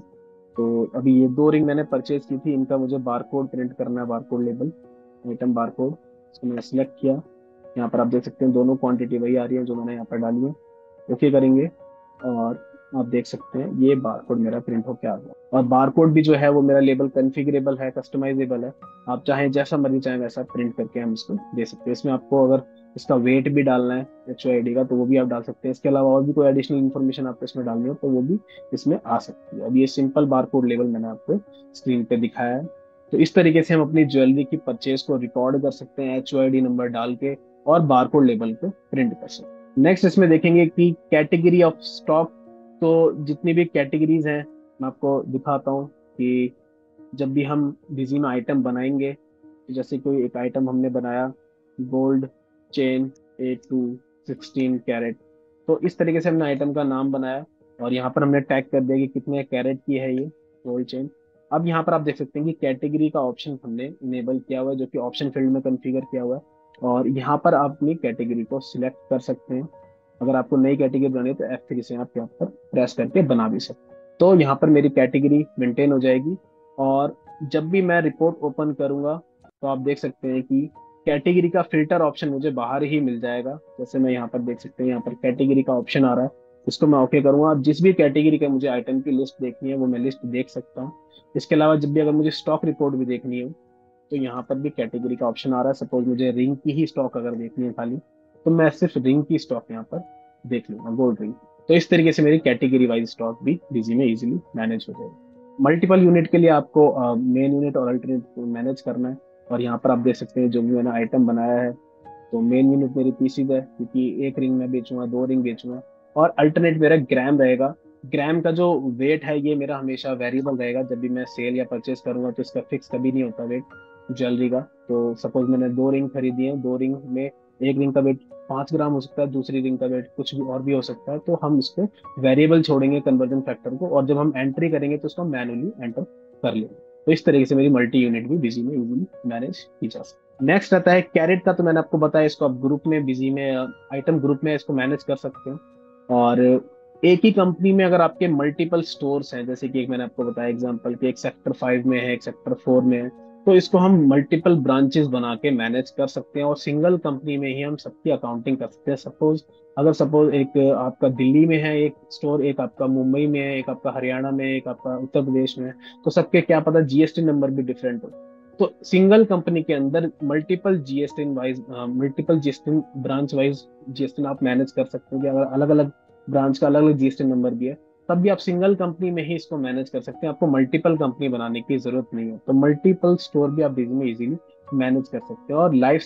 तो अभी ये दो रिंग मैंने परचेज की थी, इनका मुझे बार कोड प्रिंट करना है, bar code label, item bar code. इसको मैंने सेलेक्ट किया। यहाँ पर आप देख सकते हैं दोनों क्वांटिटी वही आ रही है जो मैंने यहाँ पर डाली है। ओके करेंगे और आप देख सकते हैं ये बारकोड मेरा प्रिंट होके आ गया। और बारकोड भी जो है वो मेरा लेबल कॉन्फ़िगरेबल है, कस्टमाइजेबल है। आप चाहें जैसा मर्जी चाहें वैसा प्रिंट करके हम इसको दे सकते हैं। इसमें आपको अगर इसका वेट भी डालना है HOID का तो वो भी आप डाल सकते हैं। इसके अलावा और भी कोई एडिशनल इन्फॉर्मेशन आपको इसमें डालनी हो तो वो भी इसमें आ सकती है। अब ये सिंपल बारकोड लेबल मैंने आपको स्क्रीन पे दिखाया है। तो इस तरीके से हम अपनी ज्वेलरी की परचेज को रिकॉर्ड कर सकते हैं HOID नंबर डाल के और बारकोड लेबल पे प्रिंट कर सकते हैं। नेक्स्ट इसमें देखेंगे कि कैटेगरी ऑफ स्टॉक। तो जितनी भी कैटेगरीज हैं मैं आपको दिखाता हूँ कि जब भी हम बिजी में आइटम बनाएंगे, तो जैसे कोई एक आइटम हमने बनाया गोल्ड चेन A2 16 कैरेट, तो इस तरीके से हमने आइटम का नाम बनाया और यहाँ पर हमने टैग कर दिया कि कितने कैरेट की है ये गोल्ड चेन। अब यहाँ पर आप देख सकते हैं कि कैटेगरी का ऑप्शन हमने इनेबल किया हुआ है जो कि ऑप्शन फील्ड में कॉन्फ़िगर किया हुआ है। और यहाँ पर आप अपनी कैटेगरी को सिलेक्ट कर सकते हैं। अगर आपको नई कैटेगरी बनानी है तो F3 से आप यहाँ पर प्रेस करके बना भी सकते हैं। तो यहाँ पर मेरी कैटेगरी मेंटेन हो जाएगी और जब भी मैं रिपोर्ट ओपन करूंगा तो आप देख सकते हैं कि कैटेगरी का फिल्टर ऑप्शन मुझे बाहर ही मिल जाएगा। जैसे मैं यहाँ पर देख सकते हैं यहाँ पर कैटेगरी का ऑप्शन आ रहा है, इसको मैं ओके करूंगा। अब जिस भी कैटेगरी का मुझे आइटम की लिस्ट देखनी है वो मैं लिस्ट देख सकता हूँ। इसके अलावा जब भी अगर मुझे स्टॉक रिपोर्ट भी देखनी हो तो यहाँ पर भी कैटेगरी का ऑप्शन आ रहा है। सपोज मुझे रिंग की ही स्टॉक अगर देखनी है खाली तो मैं सिर्फ रिंग की स्टॉक यहाँ पर देख लूंगा, गोल्ड रिंग। तो इस तरीके से मेरी कैटेगरी वाइज स्टॉक भी बिजी में इजीली मैनेज हो जाएगी। मल्टीपल यूनिट के लिए आपको मेन यूनिट और अल्टरनेट मैनेज करना है। और यहाँ पर आप देख सकते हैं जो भी मैंने आइटम बनाया है तो मेन यूनिट मेरी पीसीज है क्योंकि एक रिंग में बेचूंगा, दो रिंग बेचूंगा। और अल्टरनेट मेरा ग्राम रहेगा। ग्राम का जो वेट है ये मेरा हमेशा वेरिएबल रहेगा। जब भी मैं सेल या परचेज करूंगा तो इसका फिक्स कभी नहीं होता वेट ज्वेलरी का। तो सपोज मैंने दो रिंग खरीदी है, दो रिंग में एक रिंग का वेट 5 ग्राम हो सकता है, दूसरी रिंग का वेट कुछ भी और भी हो सकता है। तो हम इसको वेरिएबल छोड़ेंगे कन्वर्जन फैक्टर को और जब हम एंट्री करेंगे तो उसको मैनुअली एंटर कर लेंगे। तो इस तरीके से मेरी मल्टी यूनिट भी बिजी में इजीली मैनेज की जा सकती है। नेक्स्ट आता है कैरेट का। तो मैंने आपको बताया इसको आप ग्रुप में बिजी में आइटम ग्रुप में इसको मैनेज कर सकते हैं। और एक ही कंपनी में अगर आपके मल्टीपल स्टोर्स हैं, जैसे कि एक मैंने आपको बताया एग्जांपल कि एक सेक्टर 5 में है, एक सेक्टर 4 में है, तो इसको हम मल्टीपल ब्रांचेस बना के मैनेज कर सकते हैं और सिंगल कंपनी में ही हम सबकी अकाउंटिंग कर सकते हैं। सपोज एक आपका दिल्ली में है एक स्टोर, एक आपका मुंबई में है, एक आपका हरियाणा में है, एक आपका उत्तर प्रदेश में है, तो सबके क्या पता जीएसटी नंबर भी डिफरेंट हो। तो सिंगल कंपनी के अंदर multiple GST branch wise GST आप मैनेज कर सकते हैं कि अगर अलग अलग ब्रांच का अलग अलग जीएसटी नंबर भी है, तब भी आप सिंगल कंपनी में ही इसको मैनेज कर सकते हैं, आपको मल्टीपल कंपनी बनाने की जरूरत नहीं है। तो मल्टीपल स्टोर भी आप बिजली में इजीली मैनेज कर सकते हैं। और लाइव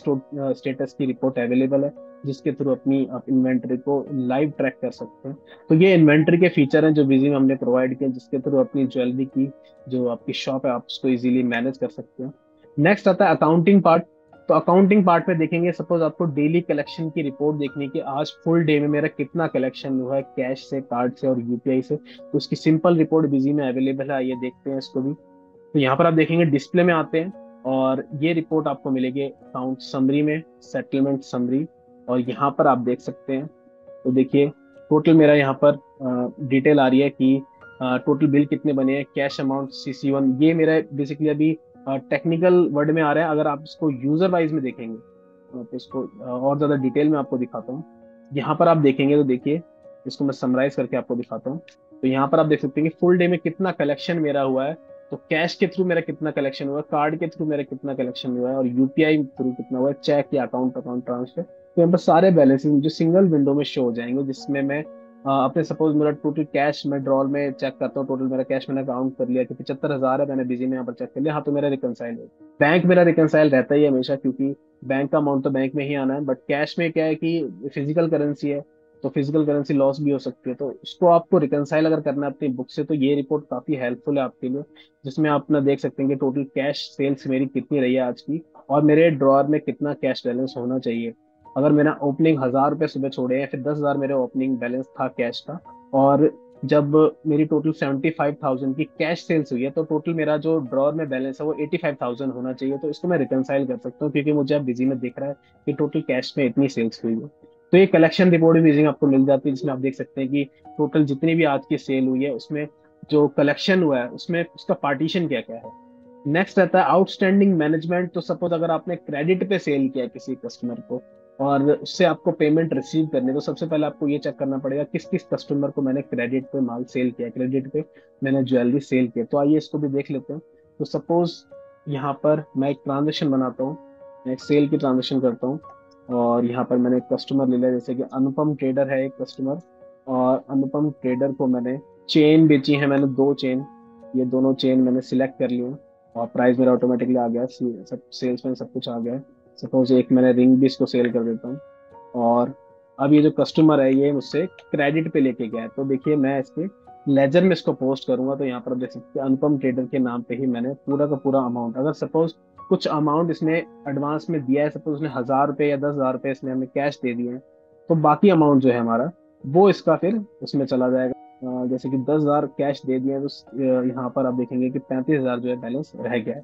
स्टेटस की रिपोर्ट अवेलेबल है, जिसके थ्रू अपनी आप इन्वेंटरी को लाइव ट्रैक कर सकते हैं। तो ये इन्वेंटरी के फीचर हैं जो बिजी में हमने प्रोवाइड किए, जिसके थ्रू अपनी ज्वेलरी की जो आपकी शॉप है आप उसको इजीली मैनेज कर सकते हैं। नेक्स्ट आता है अकाउंटिंग पार्ट। तो अकाउंटिंग पार्ट में देखेंगे, सपोज आपको डेली कलेक्शन की रिपोर्ट देखनी है कि आज फुल डे में मेरा कितना कलेक्शन हुआ है, कैश से, कार्ड से और यूपीआई से, तो उसकी सिंपल रिपोर्ट बिजी में अवेलेबल है। ये देखते हैं इसको भी। तो यहाँ पर आप देखेंगे डिस्प्ले में आते हैं और ये रिपोर्ट आपको मिलेगी अकाउंट समरी में, सेटलमेंट समरी। और यहाँ पर आप देख सकते हैं, तो देखिए टोटल मेरा यहाँ पर डिटेल आ रही है कि टोटल बिल कितने बने हैं, कैश अमाउंट CC1। ये मेरा बेसिकली अभी टेक्निकल वर्ड में आ रहा है। अगर आप इसको यूजर वाइज में देखेंगे तो इसको और ज्यादा डिटेल में आपको दिखाता हूँ। यहाँ पर आप देखेंगे तो देखिए, इसको मैं समराइज करके आपको दिखाता हूँ। तो यहाँ पर आप देख सकते हैं कि फुल डे में कितना कलेक्शन मेरा हुआ है, तो कैश के थ्रू मेरा कितना कलेक्शन हुआ है, कार्ड के थ्रू मेरा कितना कलेक्शन हुआ है और यूपीआई थ्रू कितना हुआ है, चेक या अकाउंट अकाउंट ट्रांसफर। तो यहाँ पर सारे बैलेंसेस मुझे सिंगल विंडो में शो हो जाएंगे, जिसमें मैं अपने सपोज मेरा टोटल कैश मैं ड्रॉर में चेक करता हूँ, टोटल मेरा कैश मैंने काउंट कर लिया कि 75,000 है, मैंने बिजी में यहाँ पर चेक कर लिया, हाँ तो मेरा रिकनसाइल है। बैंक मेरा रिकनसाइल रहता ही है हमेशा, क्योंकि बैंक का अमाउंट तो बैंक में ही आना है। बट कैश में क्या है कि फिजिकल करेंसी है, तो फिजिकल करेंसी लॉस भी हो सकती है, तो उसको आपको रिकनसाइल अगर करना है अपनी बुक से, तो ये रिपोर्ट काफी हेल्पफुल है आपके लिए। जिसमें आप अपना देख सकते हैं कि टोटल कैश सेल्स मेरी कितनी रही है आज की, और मेरे ड्रॉअर में कितना कैश बैलेंस होना चाहिए। अगर मैंने ओपनिंग 1,000 रुपये सुबह छोड़े हैं, फिर 10,000 मेरे ओपनिंग बैलेंस था कैश का, और जब मेरी टोटल 75,000 की कैश सेल्स हुई है, तो टोटल मेरा जो ड्रॉअर में बैलेंस है वो 85,000 होना चाहिए। तो इसको मैं रिकनसाइल कर सकता हूँ, क्योंकि मुझे अब बिजी में दिख रहा है कि टोटल कैश में इतनी सेल्स हुई है। तो ये कलेक्शन रिपोर्ट भी बिजी में आपको मिल जाती है, जिसमें आप देख सकते हैं कि टोटल जितनी भी आज की सेल हुई है उसमें जो कलेक्शन हुआ है उसमें उसका पार्टीशन क्या क्या है। नेक्स्ट रहता है आउटस्टैंडिंग मैनेजमेंट। तो सपोज अगर आपने क्रेडिट पे सेल किया किसी कस्टमर को और उससे आपको पेमेंट रिसीव करनी है, तो सबसे पहले आपको ये चेक करना पड़ेगा किस किस कस्टमर को मैंने क्रेडिट पे माल सेल किया, क्रेडिट पे मैंने ज्वेलरी सेल किया। तो आइए इसको भी देख लेते हैं। तो सपोज यहाँ पर मैं एक ट्रांजेक्शन बनाता हूँ, मैं एक सेल की ट्रांजेक्शन करता हूँ, और यहाँ पर मैंने एक कस्टमर ले लिया, जैसे कि अनुपम ट्रेडर है एक कस्टमर। और अनुपम ट्रेडर को मैंने चेन बेची है, मैंने 2 चेन, ये दोनों चेन मैंने सिलेक्ट कर लिए, और प्राइस मेरा ऑटोमेटिकली आ गया, सब सेल्स में सब कुछ आ गया है। सपोज एक मैंने रिंग भी इसको सेल कर देता हूँ। और अब ये जो कस्टमर है ये मुझसे क्रेडिट पे लेके गया है, तो देखिए मैं इसके लेजर में इसको पोस्ट करूंगा, तो यहाँ पर आप देख सकते हैं अनुपम ट्रेडर के नाम पे ही मैंने पूरा का पूरा अमाउंट, अगर सपोज कुछ अमाउंट इसने एडवांस में दिया है, सपोज उसने 1,000 रुपये या 10,000 रुपये इसने हमें कैश दे दिए हैं, तो बाकी अमाउंट जो है हमारा वो इसका फिर उसमें चला जाएगा। जैसे कि 10,000 कैश दे दिए हैं, तो यहाँ पर आप देखेंगे कि 35,000 जो है बैलेंस रह गया है।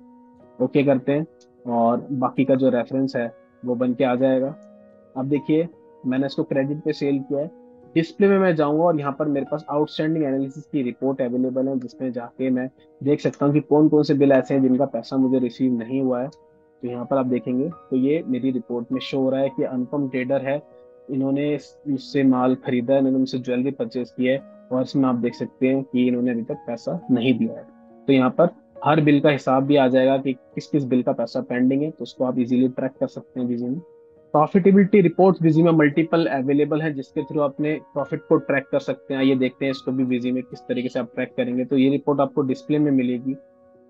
ओके करते हैं, और बाकी का जो रेफरेंस है वो बन के आ जाएगा। अब देखिए मैंने इसको क्रेडिट पे सेल किया है। डिस्प्ले में मैं जाऊंगा और यहाँ पर मेरे पास आउटस्टैंडिंग एनालिसिस की रिपोर्ट अवेलेबल है, जिसमें जाके मैं देख सकता हूँ कि कौन कौन से बिल ऐसे हैं जिनका पैसा मुझे रिसीव नहीं हुआ है। तो यहाँ पर आप देखेंगे तो ये मेरी रिपोर्ट में शो हो रहा है कि अनुपम ट्रेडर है, इन्होंने मुझसे माल खरीदा है, इन्होंने मुझसे ज्वेलरी परचेज की है, और इसमें आप देख सकते हैं कि इन्होंने अभी तक पैसा नहीं दिया है। तो यहाँ पर हर बिल का हिसाब भी आ जाएगा कि किस किस बिल का पैसा पेंडिंग है, तो उसको आप इजीली ट्रैक कर सकते हैं बिजी में। प्रॉफिटेबिलिटी रिपोर्ट्स बिजी में मल्टीपल अवेलेबल है, जिसके थ्रू अपने प्रॉफिट को ट्रैक कर सकते हैं। ये देखते हैं इसको भी बिजी में किस तरीके से आप ट्रैक करेंगे। तो ये रिपोर्ट आपको डिस्प्ले में मिलेगी,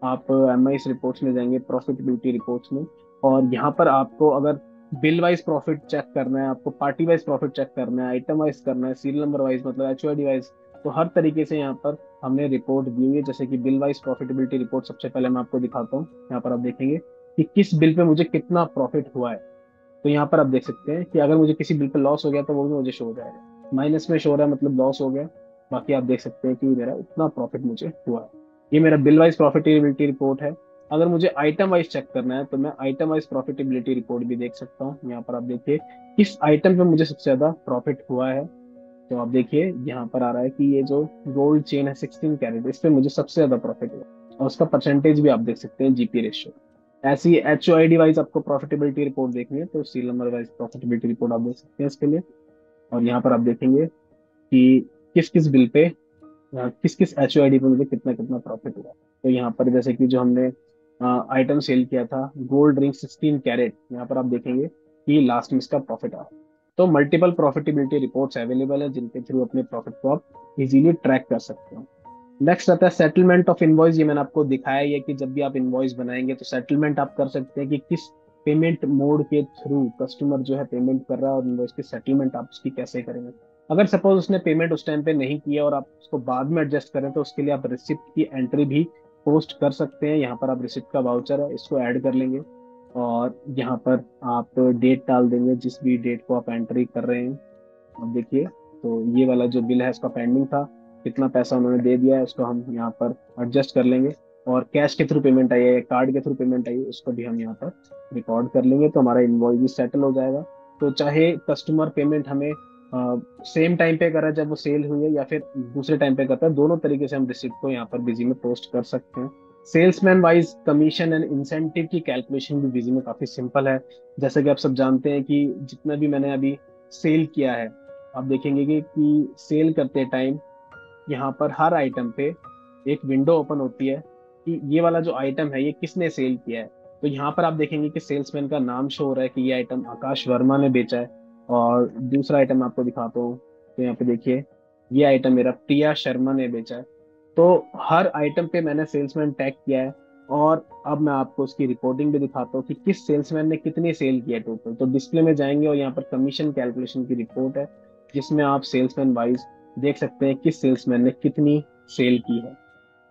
आप एमआईएस रिपोर्ट्स में जाएंगे, प्रॉफिटेबिलिटी रिपोर्ट्स में, और यहाँ पर आपको अगर बिल वाइज प्रॉफिट चेक करना है, आपको पार्टी वाइज प्रॉफिट चेक करना है, आइटम वाइज करना है, सीरियल नंबर वाइज मतलब एचओआईडी वाइज, तो हर तरीके से यहाँ पर हमने रिपोर्ट दी हुई है। जैसे कि बिल वाइज प्रॉफिटेबिलिटी रिपोर्ट सबसे पहले मैं आपको दिखाता हूँ। यहाँ पर आप देखेंगे कि किस बिल पे मुझे कितना प्रॉफिट हुआ है। तो यहाँ पर आप देख सकते हैं कि अगर मुझे किसी बिल पे लॉस हो गया तो वो भी मुझे शो हो जाएगा, माइनस में शो हो रहा है मतलब लॉस हो गया। बाकी आप देख सकते हैं कि मेरा इतना प्रॉफिट मुझे हुआ है। ये मेरा बिल वाइज प्रॉफिटेबिलिटी रिपोर्ट है। अगर मुझे आइटम वाइज चेक करना है तो मैं आइटम वाइज प्रॉफिटेबिलिटी रिपोर्ट भी देख सकता हूँ। यहाँ पर आप देखिए किस आइटम पे मुझे सबसे ज्यादा प्रॉफिट हुआ है। तो आप देखिए यहाँ पर आ रहा है कि ये जो गोल्ड चेन है 16 कैरेट, इस पे मुझे सबसे ज्यादा प्रॉफिट हुआ, और उसका परसेंटेज भी आप देख सकते हैं, जीपी रेशियो। ऐसी H O I D wise आपको प्रॉफिटेबिलिटी रिपोर्ट देखनी है तो seal number wise profitability report आप देख सकते हैं इसके लिए। और यहाँ पर आप देखेंगे कि किस किस बिल पे, किस किस एच ओ आई डी पे मुझे कितना कितना प्रॉफिट हुआ। तो यहाँ पर जैसे कि जो हमने आइटम सेल किया था गोल्ड रिंग 16 कैरेट, यहाँ पर आप देखेंगे कि लास्ट में इसका प्रॉफिट आ। तो मल्टीपल प्रॉफिटेबिलिटी रिपोर्ट्स अवेलेबल है जिनके थ्रू अपने प्रॉफिट को आप इजीली ट्रैक कर सकते हो। नेक्स्ट आता है सेटलमेंट ऑफ इनवॉइस। ये मैंने आपको दिखाया ही है कि जब भी आप इनवॉइस बनाएंगे तो सेटलमेंट आप कर सकते हैं कि किस पेमेंट मोड के थ्रू कस्टमर जो है पेमेंट कर रहा है, और इनवॉइस की सेटलमेंट आप उसकी कैसे करेंगे। अगर सपोज उसने पेमेंट उस टाइम पे नहीं किया और आप उसको बाद में एडजस्ट करें तो उसके लिए आप रिसिप्ट की एंट्री भी पोस्ट कर सकते हैं। यहाँ पर आप रिसिप्ट का वाउचर है इसको ऐड कर लेंगे, और यहाँ पर आप डेट डाल देंगे जिस भी डेट को आप एंट्री कर रहे हैं। अब देखिए, तो ये वाला जो बिल है इसका पेंडिंग था, कितना पैसा उन्होंने दे दिया है उसको हम यहाँ पर एडजस्ट कर लेंगे। और कैश के थ्रू पेमेंट आई है, कार्ड के थ्रू पेमेंट आई है, उसको भी हम यहाँ पर रिकॉर्ड कर लेंगे, तो हमारा इनवॉइस भी सेटल हो जाएगा। तो चाहे कस्टमर पेमेंट हमें सेम टाइम पे करा जब वो सेल हुई है, या फिर दूसरे टाइम पे करता है, दोनों तरीके से हम रिसिप्ट को यहाँ पर बिजी में पोस्ट कर सकते हैं। Salesman wise commission and incentive की कैलकुलेशन भी बिजी में काफी सिंपल है। जैसे कि आप सब जानते हैं कि जितना भी मैंने अभी सेल किया है, आप देखेंगे कि सेल करते टाइम यहाँ पर हर आइटम पे एक विंडो ओपन होती है कि ये वाला जो आइटम है ये किसने सेल किया है। तो यहाँ पर आप देखेंगे कि सेल्समैन का नाम शो हो रहा है कि ये आइटम आकाश वर्मा ने बेचा है। और दूसरा आइटम आपको दिखाता हूँ, तो यहाँ पे देखिए ये आइटम मेरा प्रिया शर्मा ने बेचा है। तो हर आइटम पे मैंने सेल्समैन टैग किया है। और अब मैं आपको उसकी रिपोर्टिंग भी दिखाता हूँ कि किस सेल्समैन ने कितनी सेल किया टोटल। तो डिस्प्ले में जाएंगे और यहाँ पर कमीशन कैलकुलेशन की रिपोर्ट है जिसमें आप सेल्समैन वाइज देख सकते हैं किस सेल्समैन ने कितनी सेल की है।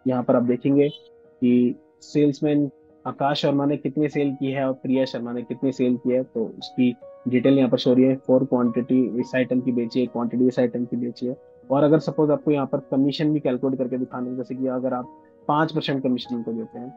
यहाँ पर आप देखेंगे कि सेल्समैन आकाश शर्मा ने कितनी सेल की है और प्रिया शर्मा ने कितनी सेल की है, तो उसकी डिटेल यहाँ पर शो रही है। 4 क्वांटिटी इस आइटम की बेची है, क्वांटिटी इस आइटम की बेची है। और अगर सपोज आपको यहाँ पर कमीशन भी कैलकुलेट करके दिखाने हैं, जैसे कि अगर आप 5% कमीशन उनको देते हैं,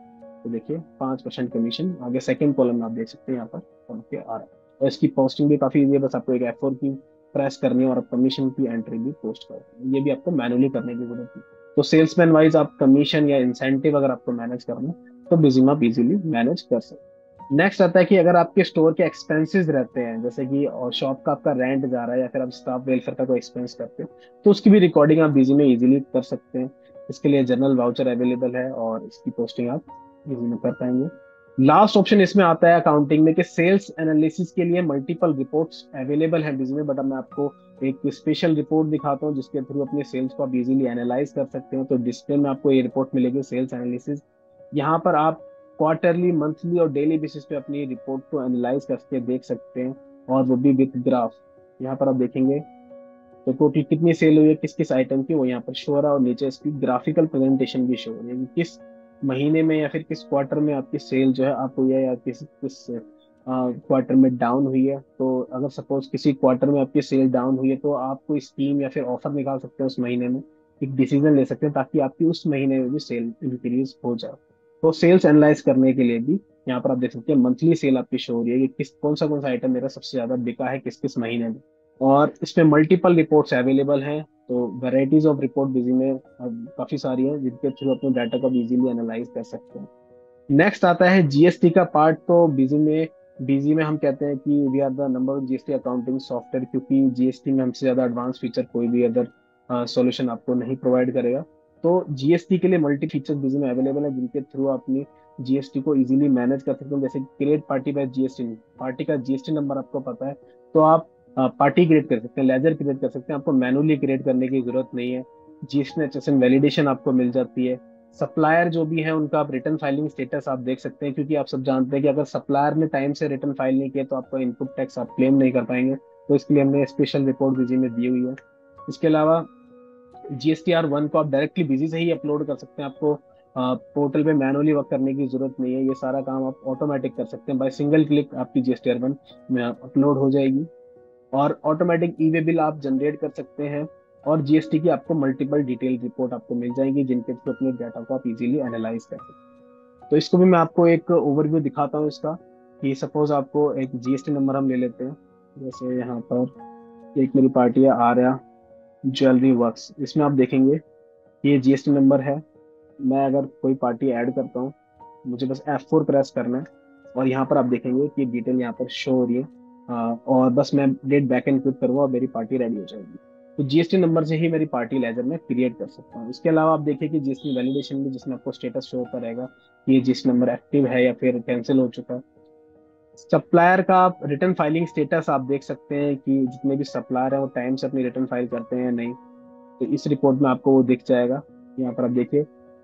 तो देखिए 5% कमीशन आगे सेकंड कॉलम में आप देख सकते हैं यहाँ पर पहुंच के आ रहा है। और इसकी पोस्टिंग भी काफी इजी है, बस आपको एक F4 की प्रेस करनी है और आप कमीशन की एंट्री भी पोस्ट कर रहे हैं। ये भी आपको मैनुअली करने की जरूरत है। तो सेल्समैन वाइज आप कमीशन या इंसेंटिव अगर आपको मैनेज करना है तो बिजिम आप इजीली मैनेज कर सकते हैं। नेक्स्ट आता है कि अगर आपके स्टोर के एक्सपेंसेस रहते हैं, जैसे कि और शॉप का आपका रेंट जा रहा है या फिर आप स्टाफ वेलफेयर का कोई एक्सपेंस करते हैं, तो उसकी भी रिकॉर्डिंग आप बिजी में इजीली कर सकते हैं। इसके लिए जर्नल वाउचर अवेलेबल है और इसकी पोस्टिंग आप इजीली कर पाएंगे। लास्ट ऑप्शन इसमें आता है अकाउंटिंग में कि सेल्स एनालिसिस के लिए मल्टीपल रिपोर्ट्स अवेलेबल हैं बिजनेस में, बट अब मैं आपको एक स्पेशल रिपोर्ट दिखाता हूँ जिसके थ्रू अपने सेल्स को आप इजीली एनालाइज कर सकते हैं। तो डिस्प्ले में आपको ये रिपोर्ट मिलेगी, सेल्स एनालिसिस। यहाँ पर आप क्वार्टरली, मंथली और डेली बेसिस पे अपनी रिपोर्ट को एनालाइज करके देख सकते हैं, और वो भी विद ग्राफ। यहाँ पर आप देखेंगे तो टोटल कितनी सेल हुई है किस किस आइटम की, वो यहाँ पर शो हो रहा है, और नीचे इसकी ग्राफिकल प्रेजेंटेशन भी शो हो रही है कि किस महीने में या फिर किस क्वार्टर में आपकी सेल जो है अप हुई है या किस किस क्वार्टर में डाउन हुई है। तो अगर सपोज किसी क्वार्टर में आपकी सेल डाउन हुई है तो आप कोई स्कीम या फिर ऑफर निकाल सकते हैं उस महीने में, एक डिसीजन ले सकते हैं ताकि आपकी उस महीने में भी सेल इंक्रीज हो जाए। तो सेल्स एनालाइज करने के लिए भी यहाँ पर आप देख सकते हैं मंथली सेल आपकी शो हो रही है कि किस कौन सा आइटम मेरा सबसे ज्यादा बिका है किस किस महीने में। और इसमें मल्टीपल रिपोर्ट्स अवेलेबल हैं, तो वैरायटीज ऑफ रिपोर्ट बिजी में काफी सारी हैं जिनके थ्रू अपने डाटा को इजीली एनालाइज कर सकते हैं। नेक्स्ट आता है जीएसटी का पार्ट। तो बिजी में हम कहते हैं कि we are the number one GST accounting software, क्योंकि जीएसटी में हमसे ज्यादा एडवांस फीचर कोई भी अदर सॉल्यूशन आपको नहीं प्रोवाइड करेगा। तो जीएसटी के लिए मल्टी फीचर बिजी में अवेलेबल है जिनके थ्रू आप अपनी जीएसटी को इजीली मैनेज कर सकते हो। जैसे create party by GST, party का जीएसटी नंबर आपको पता है तो आप पार्टी क्रिएट कर सकते हैं, लेजर क्रिएट कर सकते हैं, आपको मैनुअली क्रिएट करने की जरूरत नहीं है। जीएसटी एचएसएन वैलिडेशन आपको मिल जाती है। सप्लायर जो भी है उनका आप रिटर्न फाइलिंग स्टेटस आप देख सकते हैं, क्योंकि आप सब जानते हैं कि अगर सप्लायर ने टाइम से रिटर्न फाइल नहीं किया तो आपका इनपुट टैक्स आप क्लेम नहीं कर पाएंगे। तो इसके लिए हमने स्पेशल रिपोर्ट बिजी में दी हुई है। इसके अलावा GSTR 1 को आप डायरेक्टली बिजी से ही अपलोड कर सकते हैं, आपको पोर्टल पे मैनुअली वर्क करने की जरूरत नहीं है। ये सारा काम आप ऑटोमेटिक कर सकते हैं, बाय सिंगल क्लिक आपकी GSTR 1 में अपलोड हो जाएगी। और ऑटोमेटिक ई वे बिल आप जनरेट कर सकते हैं, और जीएसटी की आपको मल्टीपल डिटेल रिपोर्ट आपको मिल जाएंगी जिनके थ्रू अपने डाटा को आप इजीली एनालाइज कर सकते हैं। तो इसको भी मैं आपको एक ओवरव्यू दिखाता हूँ इसका, कि सपोज आपको एक जीएसटी नंबर हम ले लेते हैं। जैसे यहाँ पर एक मेरी पार्टी है आर्या ज्वेलरी वर्क्स, इसमें आप देखेंगे कि ये जीएसटी नंबर है। मैं अगर कोई पार्टी ऐड करता हूँ, मुझे बस F4 प्रेस करना है और यहाँ पर आप देखेंगे कि डिटेल यहाँ पर शो हो रही है। और बस मैं डेट बैक एंड क्लिक करूँगा और मेरी पार्टी रेडी हो जाएगी। तो जीएसटी नंबर से ही मेरी पार्टी लेजर में क्रिएट कर सकता हूँ। इसके अलावा आप देखिए कि जीएसटी वैलिडेशन भी, जिसमें आपको स्टेटस शो होता रहेगा कि ये जीएसटी नंबर एक्टिव है या फिर कैंसिल हो चुका है। सप्लायर का आप रिटर्न फाइलिंग स्टेटस आप देख सकते हैं कि जितने भी सप्लायर है वो टाइम से अपनी रिटर्न फाइल करते हैं या नहीं। तो इस रिपोर्ट में आपको वो दिख जाएगा। यहाँ पर आप देखिए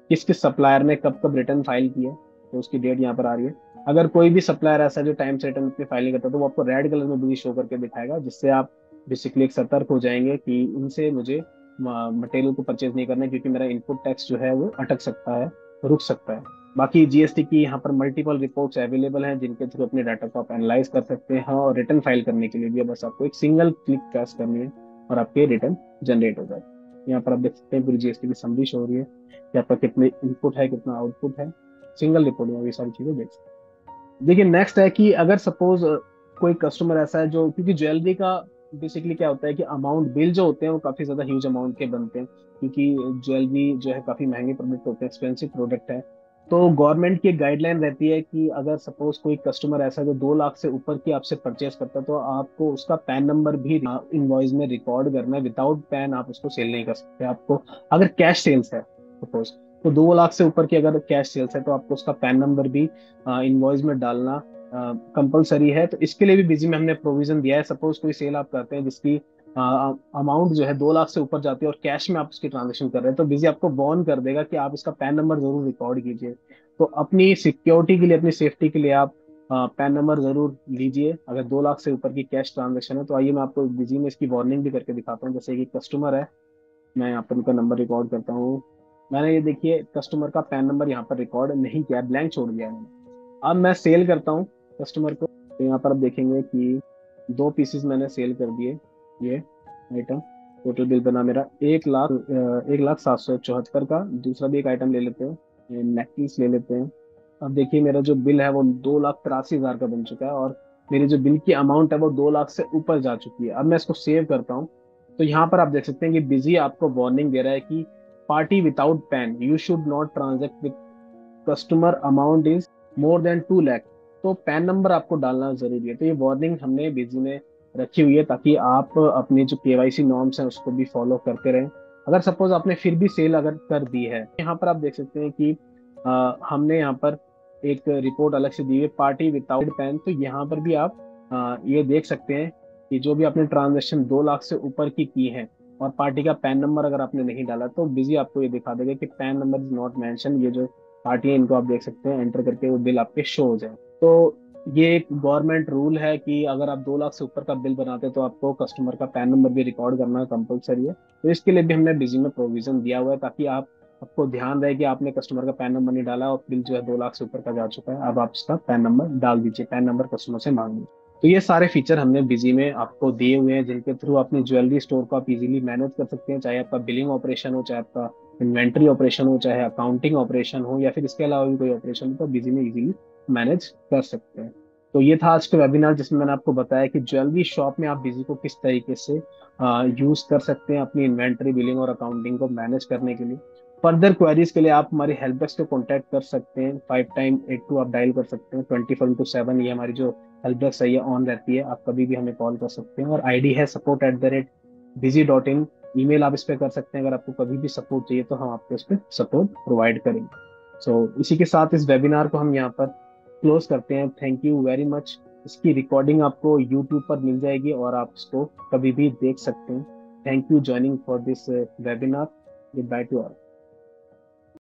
किस किस सप्लायर ने कब कब रिटर्न फाइल की है, तो उसकी डेट यहाँ पर आ रही है। अगर कोई भी सप्लायर ऐसा है जो टाइम से रिटर्न अपनी फाइलिंग करता है, तो वो आपको रेड कलर में भी शो करके दिखाएगा, जिससे आप बेसिकली एक सतर्क हो जाएंगे कि इनसे मुझे मटेरियल को परचेज नहीं करना है, क्योंकि मेरा इनपुट टैक्स जो है वो अटक सकता है, रुक सकता है। बाकी जीएसटी की यहाँ पर मल्टीपल रिपोर्ट्स अवेलेबल हैं, जिनके थ्रू अपने डाटा को आप एनालाइज कर सकते हैं। और रिटर्न फाइल करने के लिए भी बस आपको एक सिंगल क्लिक प्रेस करनी है और आपके रिटर्न जनरेट हो जाए। यहाँ पर आप देख सकते हैं पूरी जीएसटी की समरी शो हो रही है कि आपका कितने इनपुट है, कितना आउटपुट है। सिंगल रिपोर्ट में ये सारी चीजें देख सकते हैं। देखिए नेक्स्ट है कि अगर सपोज कोई कस्टमर ऐसा है जो, क्योंकि ज्वेलरी का बेसिकली क्या होता है कि अमाउंट बिल जो होते हैं वो काफी ज्यादा ह्यूज अमाउंट के बनते हैं, क्योंकि ज्वेलरी जो है काफी महंगे प्रोडक्ट होते हैं, एक्सपेंसिव प्रोडक्ट है। तो गवर्नमेंट की गाइडलाइन रहती है कि अगर सपोज कोई कस्टमर ऐसा है जो 2 लाख से ऊपर की आपसे परचेस करता है, तो आपको उसका पैन नंबर भी इनवॉइस में रिकॉर्ड करना है। विदाउट पैन आप उसको सेल नहीं कर सकते। आपको अगर कैश सेल्स है सपोज, तो 2 लाख से ऊपर की अगर कैश सेल्स है, तो आपको उसका पैन नंबर भी इनवॉइस में डालना कंपलसरी है। तो इसके लिए भी बिजी में हमने प्रोविजन दिया है। सपोज कोई सेल आप करते हैं जिसकी अमाउंट जो है 2 लाख से ऊपर जाती है और कैश में आप उसकी ट्रांजेक्शन कर रहे हैं, तो बिजी आपको वार्न कर देगा कि आप इसका पैन नंबर जरूर रिकॉर्ड कीजिए। तो अपनी सिक्योरिटी के लिए, अपनी सेफ्टी के लिए आप पैन नंबर जरूर लीजिए अगर 2 लाख से ऊपर की कैश ट्रांजेक्शन है। तो आइए मैं आपको बिजी में इसकी वार्निंग भी करके दिखाता हूँ। जैसे कि कस्टमर है, मैं यहाँ पर उनका नंबर रिकॉर्ड करता हूँ। मैंने ये देखिए कस्टमर का पैन नंबर यहाँ पर रिकॉर्ड नहीं किया, ब्लैंक छोड़ दिया है मैंने। अब मैं सेल करता हूँ कस्टमर को, तो यहाँ पर आप देखेंगे कि 2 पीसेस मैंने सेल कर दिए। ये आइटम टोटल बिल बना मेरा 1,07,74 का। दूसरा भी एक आइटम ले लेते हैं, नेकलेस ले लेते हैं। अब देखिए मेरा जो बिल है वो 2,83,000 का बन चुका है और मेरी जो बिल की अमाउंट है वो 2 लाख से ऊपर जा चुकी है। अब मैं इसको सेव करता हूँ। तो यहाँ पर आप देख सकते हैं कि बिजी आपको वार्निंग दे रहा है कि party without pan you should not ट्रांजेक्ट with customer amount is more than 2 lakh. तो पैन नंबर आपको डालना जरूरी है। तो ये वार्निंग हमने बिजी में रखी हुई है ताकि आप अपने जो केवाईसी नॉर्म्स हैं उसको भी फॉलो करते रहें। अगर सपोज आपने फिर भी सेल अगर कर दी है, यहाँ पर आप देख सकते हैं कि हमने यहाँ पर एक रिपोर्ट अलग से दी है पार्टी विदाउट पैन। तो यहाँ पर भी आप ये देख सकते हैं कि जो भी आपने ट्रांजेक्शन 2 लाख से ऊपर की है और पार्टी का पैन नंबर अगर आपने नहीं डाला, तो बिजी आपको ये दिखा देगा कि pan number is not mention. ये जो पार्टी है इनको आप देख सकते हैं, एंटर करके वो बिल आपके शो हो जाए। तो ये एक गवर्नमेंट रूल है कि अगर आप 2 लाख से ऊपर का बिल बनाते हैं तो आपको कस्टमर का पैन नंबर भी रिकॉर्ड करना कंपलसरी है। तो इसके लिए भी हमने बिजी में प्रोविजन दिया हुआ है ताकि आपको ध्यान रहे कि आपने कस्टमर का पैन नंबर नहीं डाला और बिल जो है 2 लाख से ऊपर का जा चुका है। अब आप इसका पैन नंबर डाल दीजिए, पैन नंबर कस्टमर से मांग लीजिए। तो ये सारे फीचर हमने बिजी में आपको दिए हुए हैं, जिनके थ्रू अपनी ज्वेलरी स्टोर को आप इजीली मैनेज कर सकते हैं। चाहे आपका बिलिंग ऑपरेशन हो, चाहे आपका इन्वेंट्री ऑपरेशन हो, चाहे अकाउंटिंग ऑपरेशन हो, या फिर इसके अलावा भी कोई ऑपरेशन हो, तो बिजी में इजीली मैनेज कर सकते हैं। तो ये था आज का वेबिनार, जिसमें मैंने आपको बताया कि ज्वेलरी शॉप में आप बिजी को किस तरीके से यूज कर सकते हैं अपनी इन्वेंट्री, बिलिंग और अकाउंटिंग को मैनेज करने के लिए। फर्दर क्वेरीज के लिए आप हमारी हेल्प डेस्क को कॉन्टैक्ट कर सकते हैं। 5 टाइम 82 आप डायल कर सकते हैं। 24/7 ये हमारी जो हेल्प डेस्क है ये ऑन रहती है, आप कभी भी हमें कॉल कर सकते हैं। और आईडी है support@busy.in। ईमेल आप इस पे कर सकते हैं। अगर आपको कभी भी सपोर्ट चाहिए तो हम आपको इस पे सपोर्ट प्रोवाइड करेंगे। इसी के साथ इस वेबिनार को हम यहाँ पर क्लोज करते हैं। Thank you very much. इसकी रिकॉर्डिंग आपको यूट्यूब पर मिल जाएगी और आप इसको कभी भी देख सकते हैं। Thank you joining for this webinar. Good by two all.